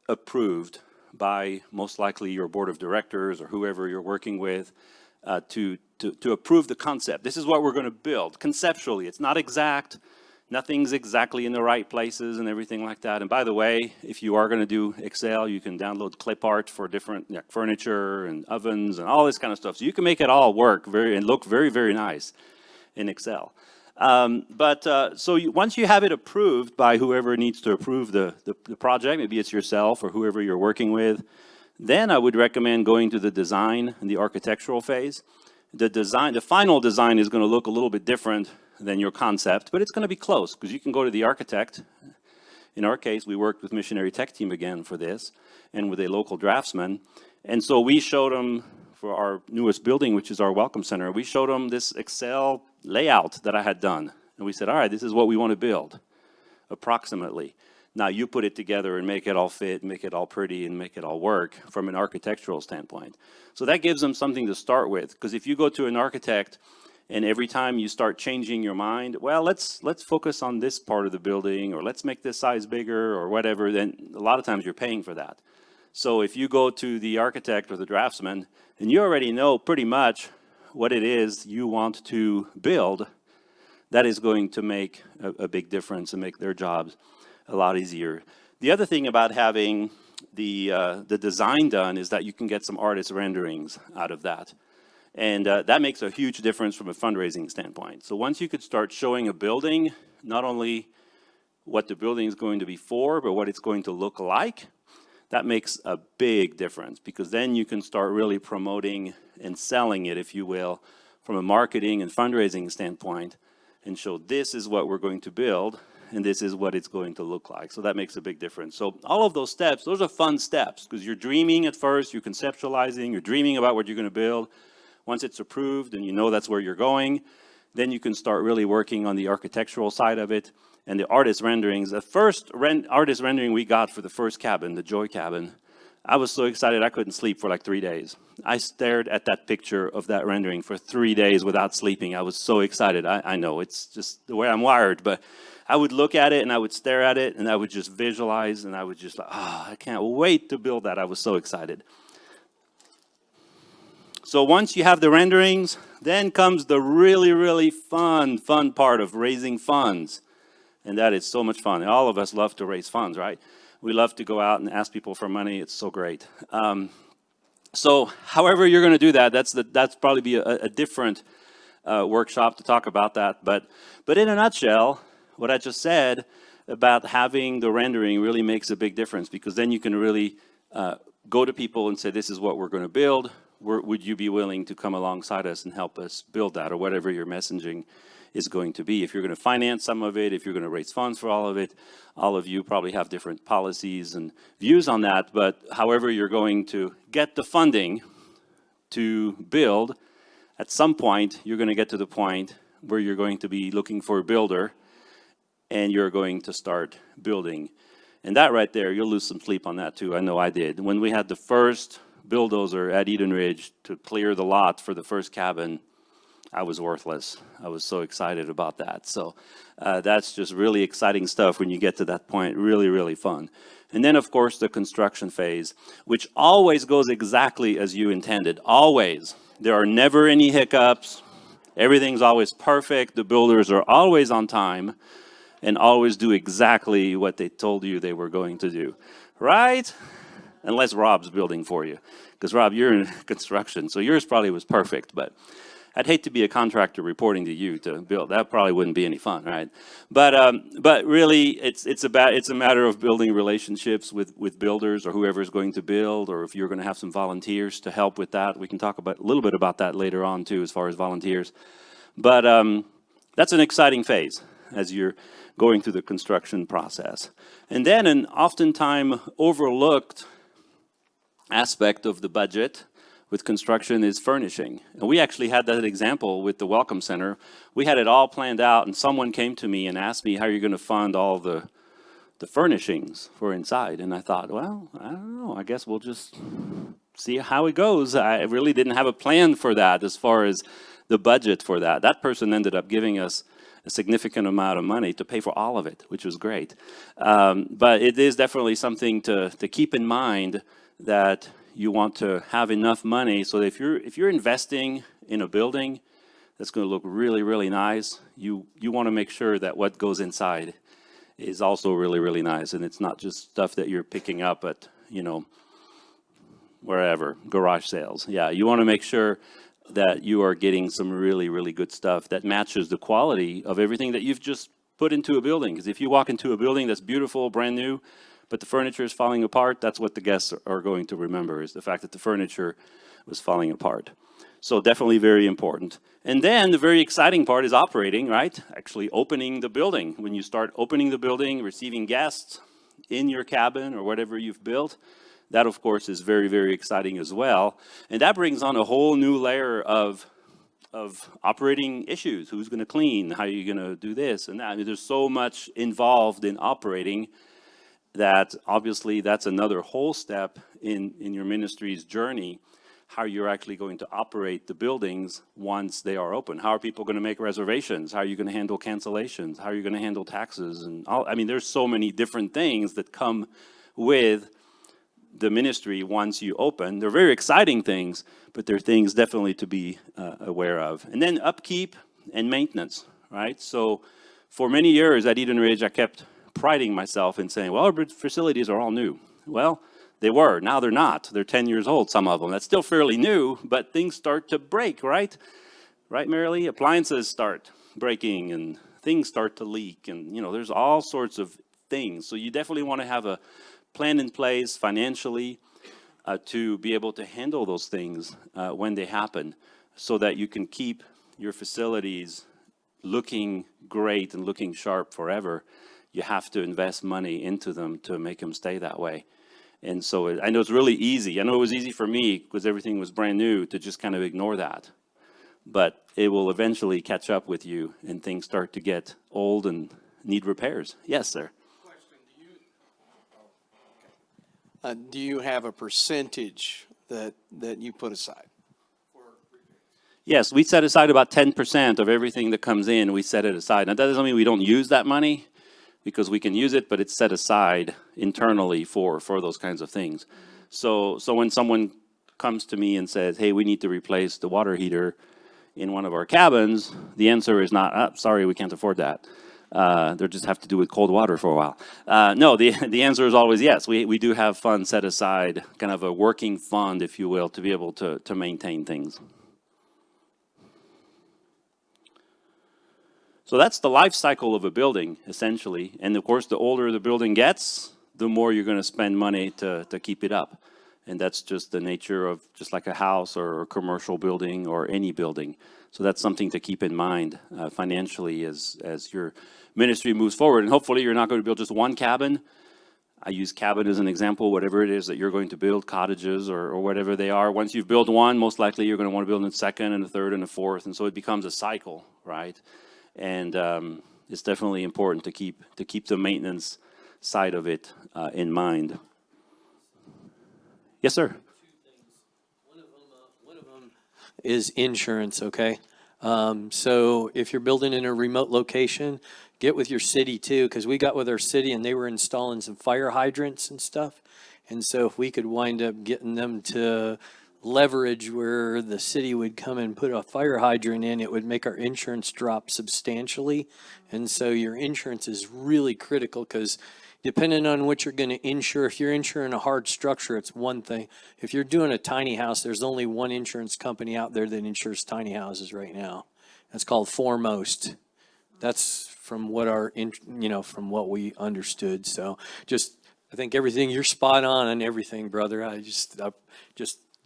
approved by most likely your board of directors or whoever you're working with to approve the concept. This is what we're going to build conceptually. It's not exact. Nothing's exactly in the right places and everything like that. And by the way, if you are going to do Excel, you can download clip art for different furniture and ovens and all this kind of stuff. So you can make it all work and look very, very nice in Excel. Once you have it approved by whoever needs to approve the project, maybe it's yourself or whoever you're working with, then I would recommend going to the design and the architectural phase. The final design is going to look a little bit different than your concept, but it's going to be close because you can go to the architect. In our case, we worked with Missionary Tech Team again for this and with a local draftsman. And so we showed them for our newest building, which is our Welcome Center, we showed them this Excel layout that I had done. And we said, all right, this is what we want to build, approximately. Now you put it together and make it all fit, make it all pretty, and make it all work from an architectural standpoint. So that gives them something to start with. Because if you go to an architect and every time you start changing your mind, well, let's focus on this part of the building, or let's make this size bigger, or whatever, then a lot of times you're paying for that. So if you go to the architect or the draftsman, and you already know pretty much what it is you want to build, that is going to make a big difference and make their jobs a lot easier. The other thing about having the design done is that you can get some artist renderings out of that. And that makes a huge difference from a fundraising standpoint. So once you could start showing a building, not only what the building is going to be for, but what it's going to look like, that makes a big difference, because then you can start really promoting and selling it, if you will, from a marketing and fundraising standpoint, and show this is what we're going to build and this is what it's going to look like. So that makes a big difference. So all of those steps, those are fun steps, because you're dreaming at first, you're conceptualizing, you're dreaming about what you're going to build. Once it's approved and you know that's where you're going, then you can start really working on the architectural side of it and the artist renderings. The first artist rendering we got for the first cabin, the Joy cabin, I was so excited I couldn't sleep for like 3 days. I stared at that picture of that rendering for 3 days without sleeping. I was so excited. I know it's just the way I'm wired, but I would look at it and I would stare at it and I would just visualize and I would just like, I can't wait to build that. I was so excited. So once you have the renderings, then comes the really, really fun part of raising funds. And that is so much fun. And all of us love to raise funds, right? We love to go out and ask people for money. It's so great. So however you're going to do that, that's probably be a different workshop to talk about that. But in a nutshell, what I just said about having the rendering really makes a big difference, because then you can really go to people and say, this is what we're going to build. Would you be willing to come alongside us and help us build that, or whatever your messaging is going to be? If you're going to finance some of it, if you're going to raise funds for all of it, all of you probably have different policies and views on that. But however you're going to get the funding to build, at some point, you're going to get to the point where you're going to be looking for a builder and you're going to start building. And that right there, you'll lose some sleep on that too. I know I did. When we had the first bulldozer at Eden Ridge to clear the lot for the first cabin, I was worthless. I was so excited about that. So that's just really exciting stuff when you get to that point. Really, really fun. And then, of course, the construction phase, which always goes exactly as you intended. Always. There are never any hiccups. Everything's always perfect. The builders are always on time and always do exactly what they told you they were going to do. Right? Unless Rob's building for you. Because, Rob, you're in construction, so yours probably was perfect. But I'd hate to be a contractor reporting to you to build. That probably wouldn't be any fun, right? But really, it's a matter of building relationships with builders or whoever's going to build, or if you're going to have some volunteers to help with that. We can talk about a little bit about that later on too, as far as volunteers. But that's an exciting phase as you're going through the construction process. And then an oftentimes overlooked aspect of the budget with construction is furnishing. And we actually had that example with the Welcome Center. We had it all planned out, and someone came to me and asked me, how are you going to fund all the furnishings for inside? And I thought, well, I don't know. I guess we'll just see how it goes. I really didn't have a plan for that as far as the budget for that. That person ended up giving us a significant amount of money to pay for all of it, which was great. But it is definitely something to keep in mind, that you want to have enough money so that if you're investing in a building that's going to look really, really nice, you want to make sure that what goes inside is also really, really nice, and it's not just stuff that you're picking up at, wherever, garage sales. Yeah, you want to make sure that you are getting some really, really good stuff that matches the quality of everything that you've just put into a building. Because if you walk into a building that's beautiful, brand new, but the furniture is falling apart, that's what the guests are going to remember, is the fact that the furniture was falling apart. So definitely very important. And then the very exciting part is operating, right? Actually opening the building. When you start opening the building, receiving guests in your cabin or whatever you've built, that of course is very, very exciting as well. And that brings on a whole new layer of operating issues. Who's going to clean? How are you going to do this and that? I mean, there's so much involved in operating that obviously that's another whole step in your ministry's journey, how you're actually going to operate the buildings once they are open. How are people going to make reservations? How are you going to handle cancellations? How are you going to handle taxes? And all, I mean, there's so many different things that come with the ministry once you open. They're very exciting things, but they're things definitely to be aware of. And then upkeep and maintenance, right? So for many years at Eden Ridge, I kept priding myself in saying, well, our facilities are all new. Well, they were. Now they're not. They're 10 years old, some of them. That's still fairly new, but things start to break, right? Right, Marilee? Appliances start breaking and things start to leak, and there's all sorts of things. So you definitely want to have a plan in place financially to be able to handle those things when they happen, so that you can keep your facilities looking great and looking sharp forever. You have to invest money into them to make them stay that way. And so I know it's really easy. I know it was easy for me because everything was brand new to just kind of ignore that. But it will eventually catch up with you and things start to get old and need repairs. Yes, sir. Do you have a percentage that you put aside? Yes, we set aside about 10% of everything that comes in. We set it aside. Now, that doesn't mean we don't use that money, because we can use it, but it's set aside internally for those kinds of things. So when someone comes to me and says, hey, we need to replace the water heater in one of our cabins, the answer is not, sorry, we can't afford that. They'll just have to do with cold water for a while. No, the answer is always yes. We do have funds set aside, kind of a working fund, if you will, to be able to maintain things. So that's the life cycle of a building, essentially. And of course, the older the building gets, the more you're going to spend money to keep it up. And that's just the nature of just like a house or a commercial building or any building. So that's something to keep in mind financially as your ministry moves forward. And hopefully you're not going to build just one cabin. I use cabin as an example, whatever it is that you're going to build, cottages or whatever they are. Once you've built one, most likely you're going to want to build a second and a third and a fourth. And so it becomes a cycle, right? And it's definitely important to keep the maintenance side of it in mind. Yes, sir. One of them is insurance, okay? So if you're building in a remote location, get with your city too, because we got with our city and they were installing some fire hydrants and stuff. And so if we could wind up getting them to leverage where the city would come and put a fire hydrant in, it would make our insurance drop substantially. And so your insurance is really critical, because depending on what you're going to insure, if you're insuring a hard structure, it's one thing. If you're doing a tiny house, there's only one insurance company out there that insures tiny houses right now. That's called Foremost. That's from what from what we understood. So I think everything, you're spot on everything, brother. I just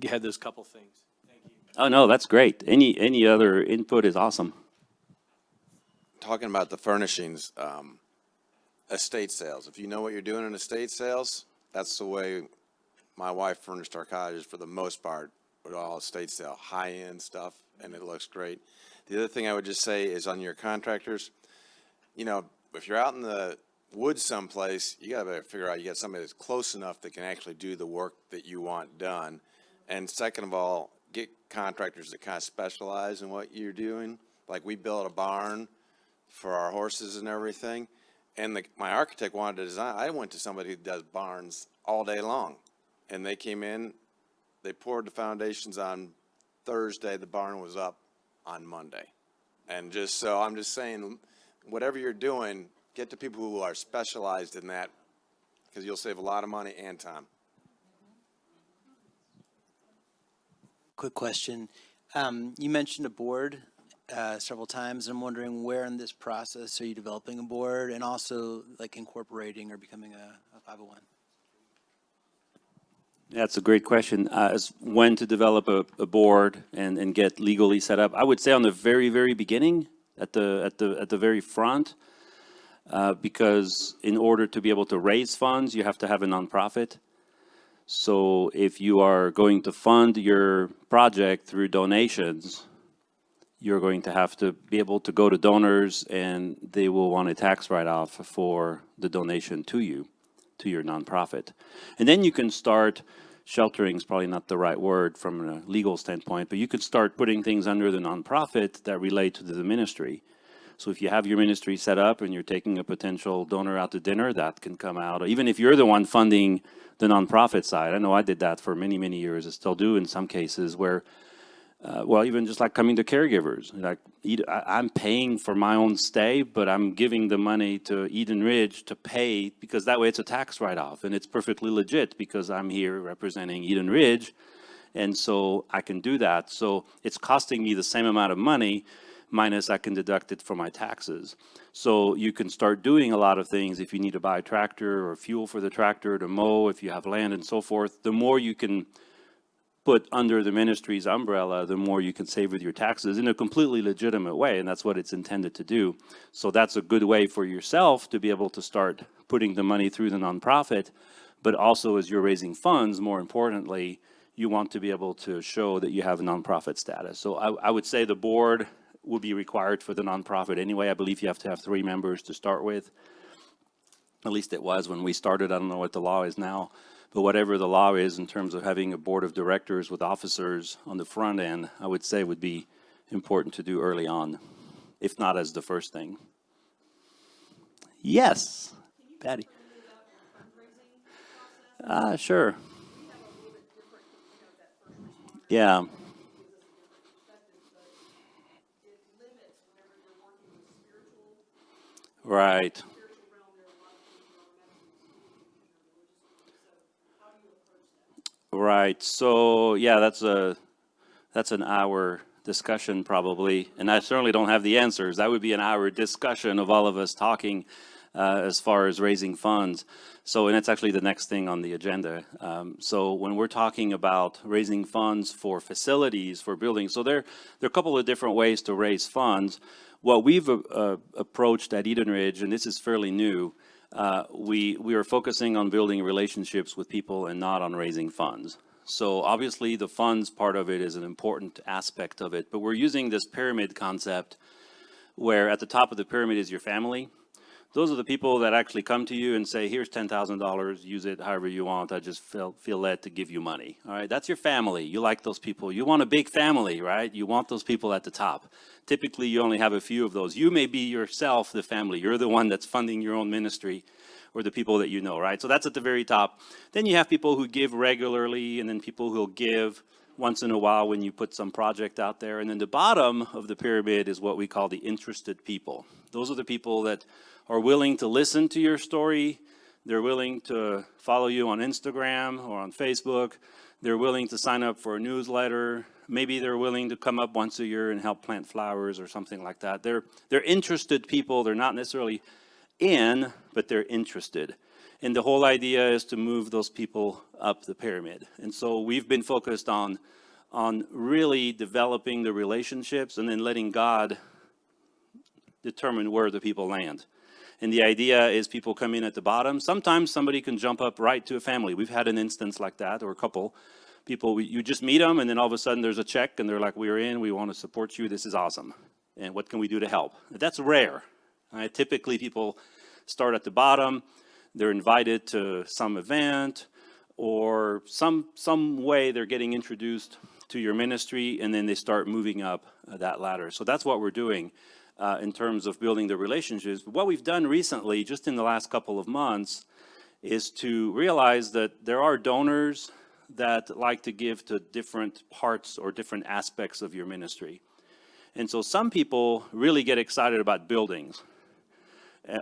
had those couple things. Thank you. Oh, no, that's great. Any other input is awesome. Talking about the furnishings, estate sales. If you know what you're doing in estate sales, that's the way my wife furnished our cottages for the most part, with all estate sale, high-end stuff, and it looks great. The other thing I would just say is on your contractors, if you're out in the woods someplace, you got to figure out you got somebody that's close enough that can actually do the work that you want done. And second of all, get contractors that kind of specialize in what you're doing. Like we built a barn for our horses and everything. And my architect wanted to design. I went to somebody who does barns all day long. And they came in, they poured the foundations on Thursday. The barn was up on Monday. And I'm just saying, whatever you're doing, get to people who are specialized in that, because you'll save a lot of money and time. Quick question. You mentioned a board several times. I'm wondering where in this process are you developing a board, and also like incorporating or becoming a 501? That's a great question. As when to develop a board and get legally set up. I would say on the very, very beginning, at the very front, because in order to be able to raise funds, you have to have a nonprofit. So if you are going to fund your project through donations, you're going to have to be able to go to donors, and they will want a tax write-off for the donation to you, to your nonprofit. And then you can start, sheltering is probably not the right word from a legal standpoint, but you could start putting things under the nonprofit that relate to the ministry. So if you have your ministry set up and you're taking a potential donor out to dinner, that can come out. Or even if you're the one funding the nonprofit side. I know I did that for many, many years. I still do in some cases where, even just like coming to caregivers. Like I'm paying for my own stay, but I'm giving the money to Eden Ridge to pay, because that way it's a tax write-off. And it's perfectly legit because I'm here representing Eden Ridge. And so I can do that. So it's costing me the same amount of money, minus I can deduct it from my taxes. So you can start doing a lot of things if you need to buy a tractor or fuel for the tractor to mow, if you have land and so forth. The more you can put under the ministry's umbrella, the more you can save with your taxes in a completely legitimate way, and that's what it's intended to do. So that's a good way for yourself to be able to start putting the money through the nonprofit, but also as you're raising funds, more importantly, you want to be able to show that you have a nonprofit status. So I would say the board will be required for the nonprofit anyway. I believe you have to have 3 members to start with. At least it was when we started. I don't know what the law is now. But whatever the law is in terms of having a board of directors with officers on the front end, I would say would be important to do early on, if not as the first thing. Yes, Patty. Sure. Yeah. Right. Right. So yeah, that's an hour discussion probably, and I certainly don't have the answers. That would be an hour discussion of all of us talking as far as raising funds. So, and it's actually the next thing on the agenda. So when we're talking about raising funds for facilities, for buildings, so there are a couple of different ways to raise funds. What we've approached at Eden Ridge, and this is fairly new, we are focusing on building relationships with people and not on raising funds. So obviously the funds part of it is an important aspect of it, but we're using this pyramid concept where at the top of the pyramid is your family. Those are the people that actually come to you and say, here's $10,000, use it however you want. I just feel led to give you money. All right, that's your family. You like those people. You want a big family, right? You want those people at the top. Typically, you only have a few of those. You may be yourself the family. You're the one that's funding your own ministry or the people that you know, right? So that's at the very top. Then you have people who give regularly, and then people who'll give once in a while when you put some project out there. And then the bottom of the pyramid is what we call the interested people. Those are the people that are willing to listen to your story. They're willing to follow you on Instagram or on Facebook. They're willing to sign up for a newsletter. Maybe they're willing to come up once a year and help plant flowers or something like that. They're interested people. They're not necessarily in, but they're interested. And the whole idea is to move those people up the pyramid. And so we've been focused on really developing the relationships and then letting God determine where the people land. And the idea is people come in at the bottom. Sometimes somebody can jump up right to a family. We've had an instance like that, or a couple. People, you just meet them, and then all of a sudden there's a check, and they're like, we're in, we want to support you, this is awesome. And what can we do to help? That's rare. Typically people start at the bottom. They're invited to some event, or some way they're getting introduced to your ministry, and then they start moving up that ladder. So that's what we're doing. In terms of building the relationships. What we've done recently, just in the last couple of months, is to realize that there are donors that like to give to different parts or different aspects of your ministry. And so some people really get excited about buildings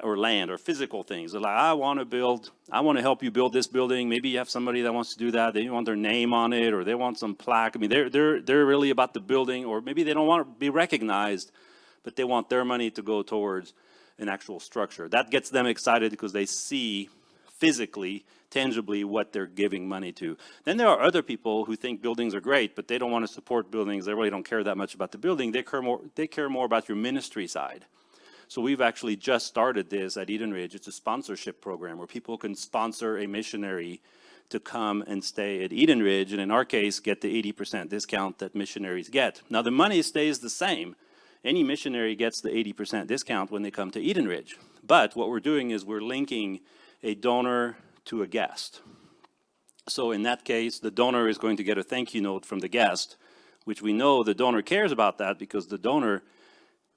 or land or physical things. They're like, I want to help you build this building. Maybe you have somebody that wants to do that. They want their name on it, or they want some plaque. I mean, they're really about the building, or maybe they don't want to be recognized, but they want their money to go towards an actual structure. That gets them excited because they see physically, tangibly what they're giving money to. Then there are other people who think buildings are great, but they don't want to support buildings. They really don't care that much about the building. They care more about your ministry side. So we've actually just started this at Eden Ridge. It's a sponsorship program where people can sponsor a missionary to come and stay at Eden Ridge, and in our case, get the 80% discount that missionaries get. Now the money stays the same. Any missionary gets the 80% discount when they come to Eden Ridge. But what we're doing is we're linking a donor to a guest. So in that case, the donor is going to get a thank you note from the guest, which we know the donor cares about that because the donor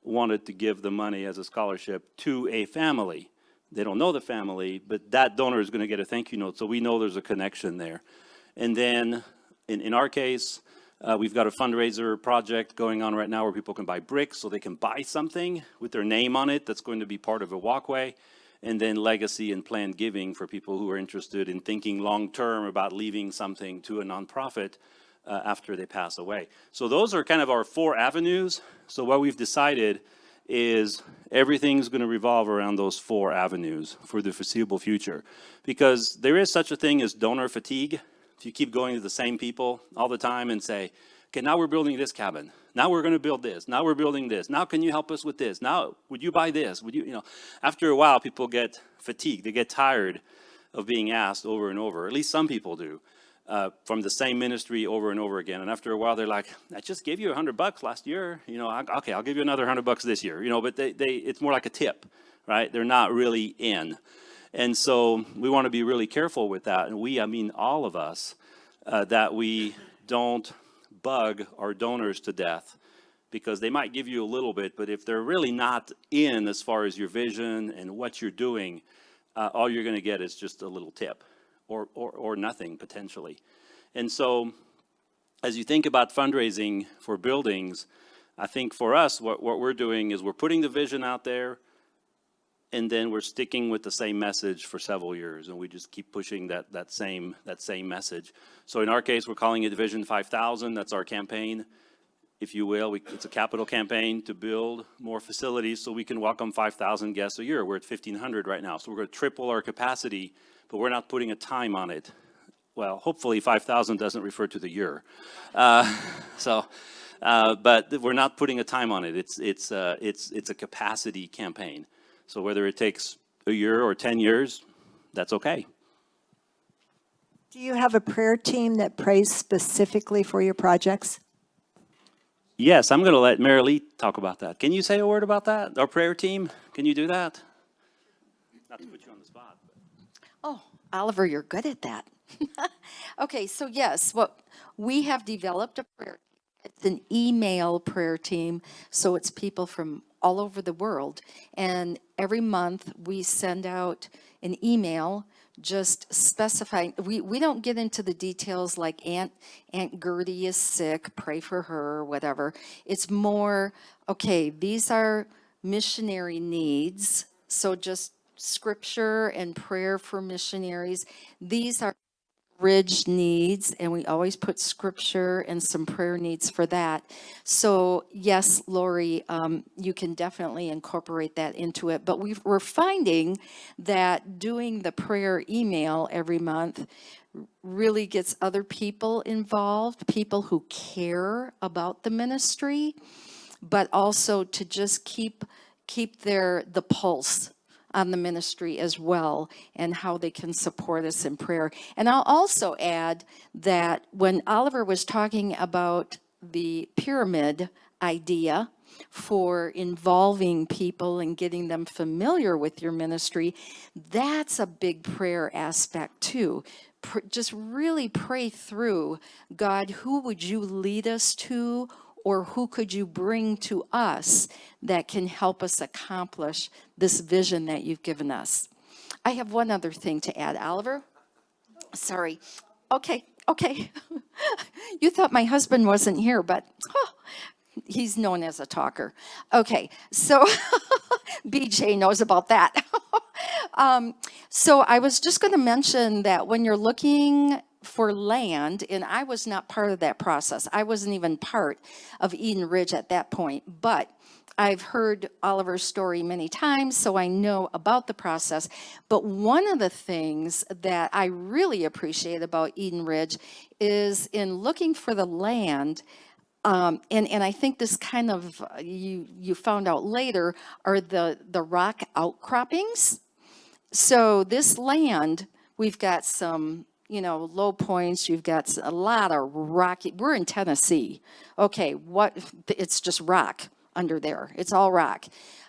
wanted to give the money as a scholarship to a family. They don't know the family, but that donor is going to get a thank you note. So we know there's a connection there. And then in our case, we've got a fundraiser project going on right now where people can buy bricks so they can buy something with their name on it that's going to be part of a walkway. And then legacy and planned giving for people who are interested in thinking long-term about leaving something to a nonprofit. after they pass away. So those are kind of our 4 avenues. So what we've decided is everything's going to revolve around those 4 avenues for the foreseeable future, because there is such a thing as donor fatigue. If you keep going to the same people all the time and say, okay, now we're building this cabin. Now we're going to build this. Now we're building this. Now can you help us with this? Now, would you buy this? Would you, after a while, people get fatigued. They get tired of being asked over and over. At least some people do, from the same ministry over and over again. And after a while, they're like, I just gave you $100 last year. Okay, I'll give you another $100 this year. But it's more like a tip, right? They're not really in. And so we want to be really careful with that. And I mean all of us, that we don't bug our donors to death, because they might give you a little bit, but if they're really not in as far as your vision and what you're doing, all you're going to get is just a little tip or nothing potentially. And so as you think about fundraising for buildings, I think for us, what we're doing is we're putting the vision out there, and then we're sticking with the same message for several years, and we just keep pushing that same message. So in our case, we're calling it Vision 5000. That's our campaign, if you will. It's a capital campaign to build more facilities so we can welcome 5,000 guests a year. We're at 1,500 right now, so we're going to triple our capacity, but we're not putting a time on it. Well, hopefully 5,000 doesn't refer to the year. But we're not putting a time on it. It's a capacity campaign. So whether it takes a year or 10 years, that's okay. Do you have a prayer team that prays specifically for your projects? Yes, I'm going to let Mary Lee talk about that. Can you say a word about that? Our prayer team, can you do that? Not to put you on the spot. But. Oh, Oliver, you're good at that. Okay, so yes, we have developed a prayer. It's an email prayer team, so it's people from all over the world. And every month we send out an email just specifying, we don't get into the details like Aunt Gertie is sick, pray for her, or whatever. It's more, okay, these are missionary needs, so just scripture and prayer for missionaries. These are bridge needs, and we always put scripture and some prayer needs for that. So yes, Lori, you can definitely incorporate that into it. But we're finding that doing the prayer email every month really gets other people involved, people who care about the ministry, but also to just keep the pulse on the ministry as well, and how they can support us in prayer. And I'll also add that when Oliver was talking about the pyramid idea for involving people and getting them familiar with your ministry, that's a big prayer aspect too. Just really pray through, God, who would you lead us to? Or who could you bring to us that can help us accomplish this vision that you've given us? I have one other thing to add, Oliver. Sorry. Okay. You thought my husband wasn't here, but he's known as a talker. Okay, so BJ knows about that. So I was just going to mention that when you're looking for land, and I was not part of that process. I wasn't even part of Eden Ridge at that point, but I've heard Oliver's story many times, so I know about the process. But one of the things that I really appreciate about Eden Ridge is in looking for the land, and I think this kind of, you found out later, are the rock outcroppings. So this land, we've got some low points. You've got a lot of rocky. We're in Tennessee. Okay, it's just rock under there. It's all rock.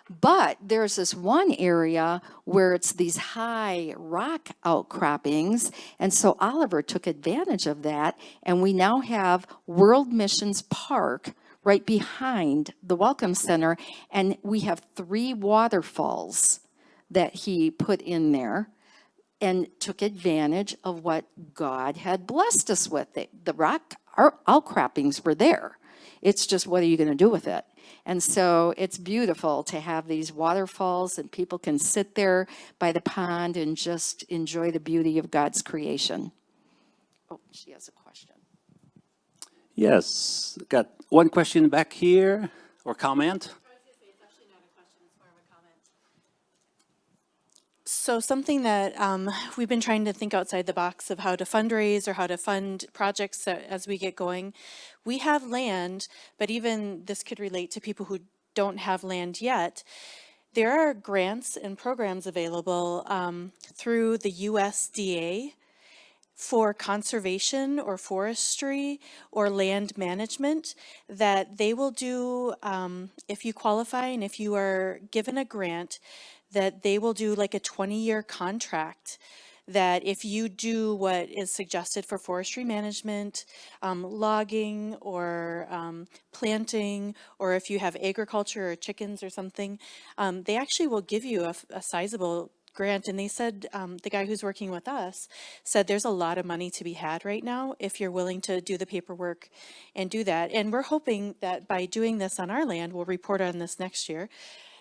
But there's this one area where it's these high rock outcroppings. And so Oliver took advantage of that. And we now have World Missions Park right behind the Welcome Center. And we have 3 waterfalls that he put in there, and took advantage of what God had blessed us with. The rock outcroppings were there. It's just, what are you going to do with it? And so it's beautiful to have these waterfalls, and people can sit there by the pond and just enjoy the beauty of God's creation. Oh, she has a question. Yes, got one question back here, or comment? So something that we've been trying to think outside the box of how to fundraise or how to fund projects as we get going. We have land, but even this could relate to people who don't have land yet. There are grants and programs available through the USDA for conservation or forestry or land management that they will do, if you qualify and if you are given a grant, that they will do like a 20-year contract that if you do what is suggested for forestry management, logging or planting, or if you have agriculture or chickens or something, they actually will give you a sizable grant. And they said, the guy who's working with us said there's a lot of money to be had right now if you're willing to do the paperwork and do that. And we're hoping that by doing this on our land, we'll report on this next year,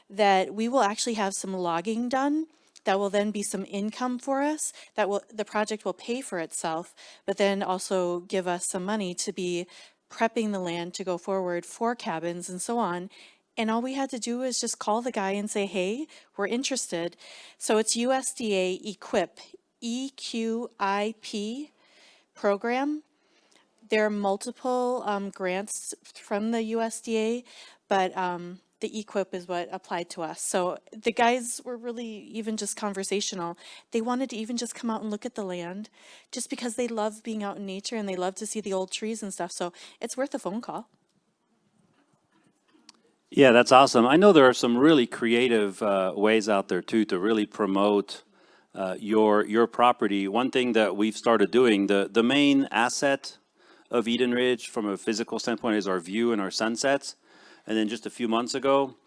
that we will actually have some logging done. That will then be some income for us. The project will pay for itself, but then also give us some money to be prepping the land to go forward for cabins and so on. And all we had to do is just call the guy and say, hey, we're interested. So it's USDA EQIP, EQIP program. There are multiple grants from the USDA, but the EQIP is what applied to us. So the guys were really even just conversational. They wanted to even just come out and look at the land just because they love being out in nature and they love to see the old trees and stuff. So it's worth a phone call. Yeah, that's awesome. I know there are some really creative ways out there too to really promote your property. One thing that we've started doing, the main asset of Eden Ridge from a physical standpoint is our view and our sunsets. And then just a few months ago,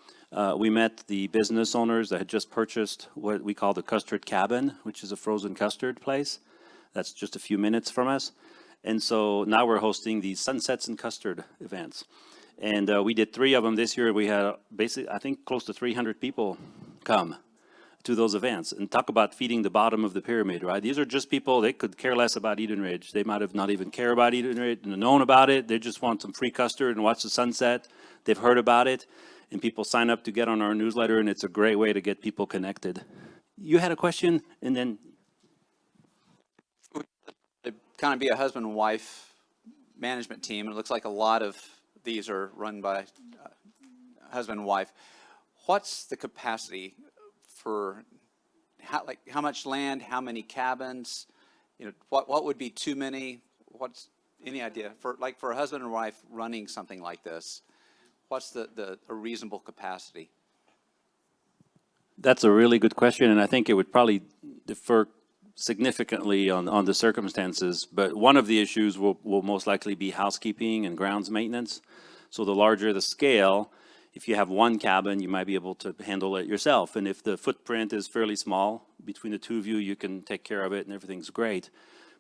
we met the business owners that had just purchased what we call the Custard Cabin, which is a frozen custard place. That's just a few minutes from us. And so now we're hosting these sunsets and custard events. And we did 3 of them this year. We had basically, I think, close to 300 people come to those events. And talk about feeding the bottom of the pyramid, right? These are just people, they could care less about Eden Ridge. They might have not even care about Eden Ridge and known about it. They just want some free custard and watch the sunset. They've heard about it. And people sign up to get on our newsletter, and it's a great way to get people connected. You had a question, and then... It'd kind of be a husband and wife management team, and it looks like a lot of these are run by husband and wife. What's the capacity for how much land, how many cabins? You know, what would be too many? What's any idea for a husband and wife running something like this? What's a reasonable capacity? That's a really good question, and I think it would probably differ significantly on the circumstances. But one of the issues will most likely be housekeeping and grounds maintenance. So the larger the scale, if you have one cabin, you might be able to handle it yourself. And if the footprint is fairly small between the two of you, you can take care of it and everything's great.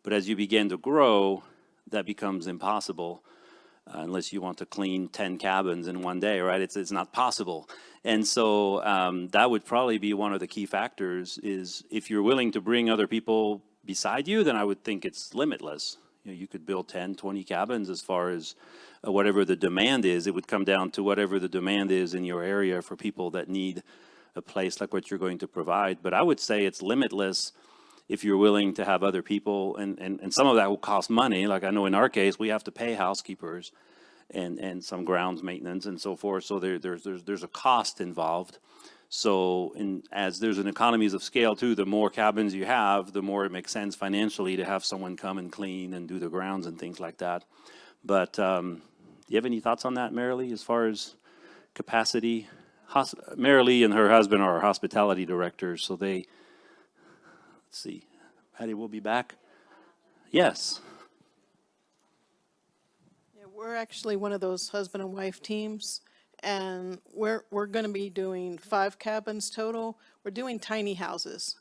But as you begin to grow, that becomes impossible. Unless you want to clean 10 cabins in one day, right? It's not possible. And so that would probably be one of the key factors is if you're willing to bring other people beside you, then I would think it's limitless. You know, you could build 10, 20 cabins as far as whatever the demand is. It would come down to whatever the demand is in your area for people that need a place like what you're going to provide. But I would say it's limitless if you're willing to have other people, and some of that will cost money. Like I know in our case, we have to pay housekeepers and some grounds maintenance and so forth. So there's a cost involved. So as there's an economies of scale too, the more cabins you have, the more it makes sense financially to have someone come and clean and do the grounds and things like that. But do you have any thoughts on that, Marilee, as far as capacity? Marilee and her husband are our hospitality directors, so they... Let's see. Patty will be back. Yes. Yeah, we're actually one of those husband and wife teams, and we're going to be doing 5 cabins total. We're doing tiny houses,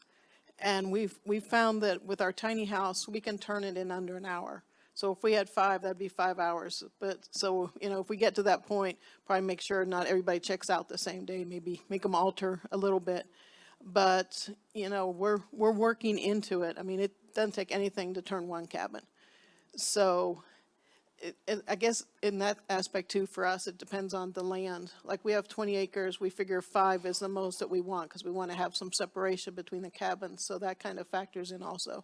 and we've found that with our tiny house, we can turn it in under an hour. So if we had 5, that'd be 5 hours. But so, you know, if we get to that point, probably make sure not everybody checks out the same day, maybe make them alter a little bit. But, you know, we're working into it. I mean, it doesn't take anything to turn one cabin. So I guess in that aspect too, for us, it depends on the land. Like we have 20 acres, we figure 5 is the most that we want because we want to have some separation between the cabins. So that kind of factors in also.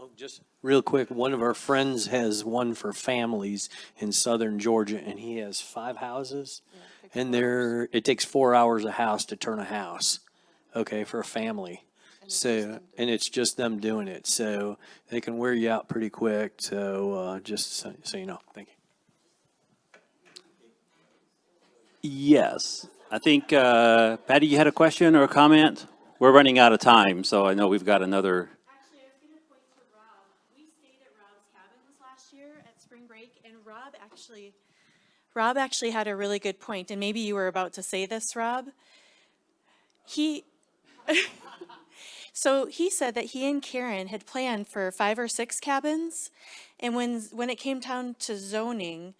Oh, just real quick, one of our friends has one for families in southern Georgia, and he has 5 houses. And it takes 4 hours a house to turn a house, okay, for a family. So, and it's just them doing it. So they can wear you out pretty quick. So just so you know, thank you. Yes. I think, Patty, you had a question or a comment? We're running out of time, so I know we've got another. Actually, I was going to point to Rob. We stayed at Rob's cabins last year at spring break, and Rob actually had a really good point, and maybe you were about to say this, Rob. So he said that he and Karen had planned for 5 or 6 cabins, and when it came down to zoning,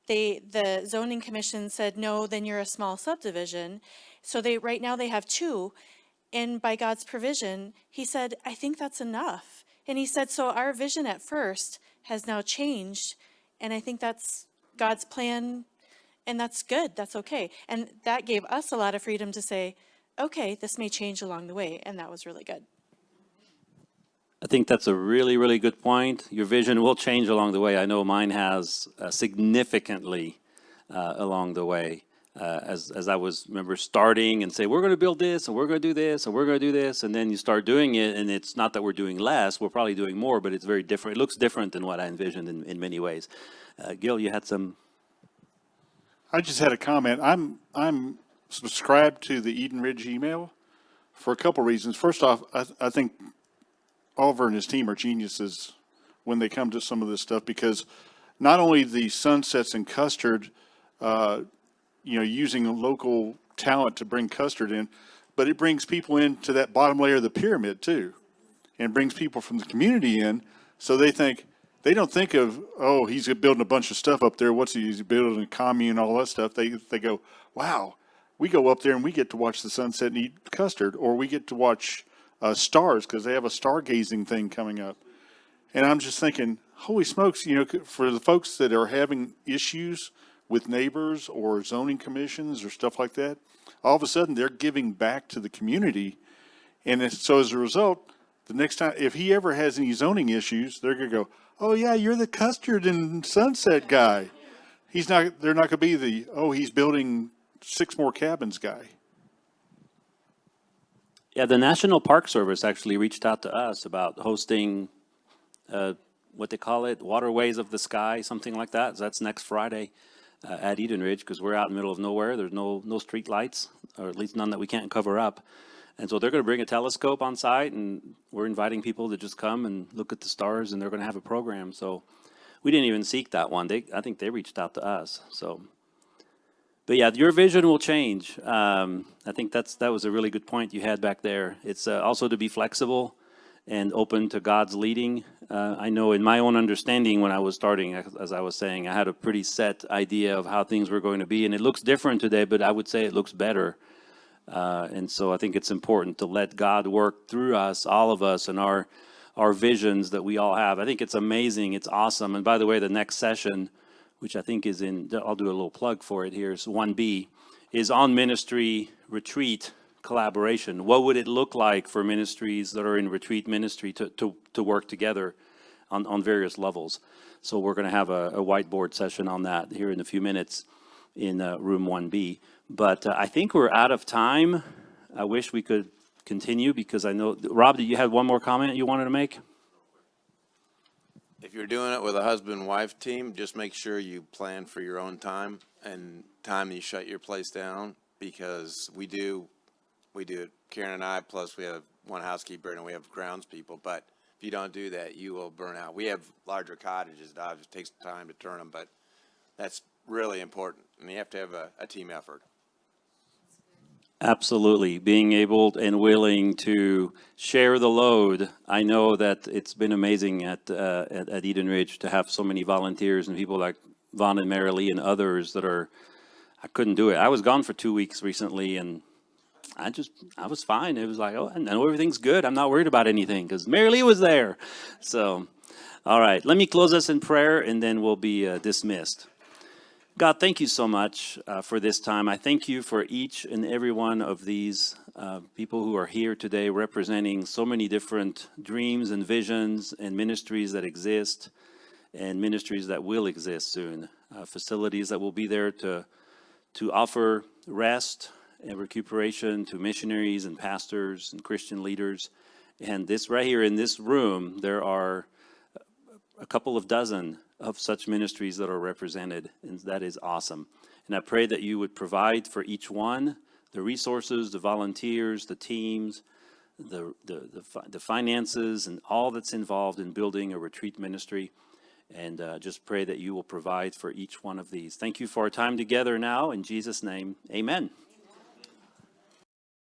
the zoning commission said, no, then you're a small subdivision. So right now they have 2, and by God's provision, he said, I think that's enough. And he said, so our vision at first has now changed, and I think that's God's plan, and that's good, that's okay. And that gave us a lot of freedom to say, okay, this may change along the way, and that was really good. I think that's a really, really good point. Your vision will change along the way. I know mine has significantly along the way. As I remember starting and say, we're going to build this, and we're going to do this, and we're going to do this, and then you start doing it, and it's not that we're doing less, we're probably doing more, but it's very different. It looks different than what I envisioned in many ways. Gil, you had some. I just had a comment. I'm subscribed to the Eden Ridge email for a couple reasons. First off, I think Oliver and his team are geniuses when they come to some of this stuff, because not only the sunsets in custard, using local talent to bring custard in, but it brings people into that bottom layer of the pyramid too, and brings people from the community in. So they don't think of, oh, he's building a bunch of stuff up there. He's building a commune, all that stuff. They go, wow, we go up there and we get to watch the sunset and eat custard, or we get to watch stars because they have a stargazing thing coming up. And I'm just thinking, holy smokes, for the folks that are having issues with neighbors or zoning commissions or stuff like that, all of a sudden they're giving back to the community. And so as a result, the next time, if he ever has any zoning issues, they're going to go, oh yeah, you're the custard and sunset guy. They're not going to be he's building 6 more cabins guy. Yeah, the National Park Service actually reached out to us about hosting what they call it, Waterways of the Sky, something like that. So that's next Friday at Eden Ridge, because we're out in the middle of nowhere. There's no street lights, or at least none that we can't cover up. And so they're going to bring a telescope on site, and we're inviting people to just come and look at the stars, and they're going to have a program. So we didn't even seek that one. I think they reached out to us. So, but yeah, your vision will change. I think that was a really good point you had back there. It's also to be flexible and open to God's leading. I know in my own understanding when I was starting, as I was saying, I had a pretty set idea of how things were going to be, and it looks different today, but I would say it looks better. And so I think it's important to let God work through us, all of us, and our visions that we all have. I think it's amazing. It's awesome. And by the way, the next session, which I think is I'll do a little plug for it here, is 1B, is on ministry retreat collaboration. What would it look like for ministries that are in retreat ministry to work together on various levels? So we're going to have a whiteboard session on that here in a few minutes in room 1B. But I think we're out of time. I wish we could continue, because I know, Rob, did you have one more comment you wanted to make? If you're doing it with a husband and wife team, just make sure you plan for your own time and time you shut your place down, because we do it, Karen and I, plus we have one housekeeper and we have grounds people. But if you don't do that, you will burn out. We have larger cottages. It obviously takes time to turn them, but that's really important. And you have to have a team effort. Absolutely. Being able and willing to share the load. I know that it's been amazing at Eden Ridge to have so many volunteers and people like Vaughn and Marilee and others I couldn't do it. I was gone for 2 weeks recently, and I was fine. It was like, oh, I know everything's good. I'm not worried about anything because Marilee was there. So All right, let me close us in prayer and then we'll be dismissed. God, thank you so much for this time. I thank you for each and every one of these people who are here today representing so many different dreams and visions and ministries that exist and ministries that will exist soon. Facilities that will be there to offer rest and recuperation to missionaries and pastors and Christian leaders. And this right here in this room, there are a couple of dozen of such ministries that are represented, and that is awesome. And I pray that you would provide for each one the resources, the volunteers, the teams, the finances, and all that's involved in building a retreat ministry. And just pray that you will provide for each one of these. Thank you for our time together now. In Jesus' name, amen.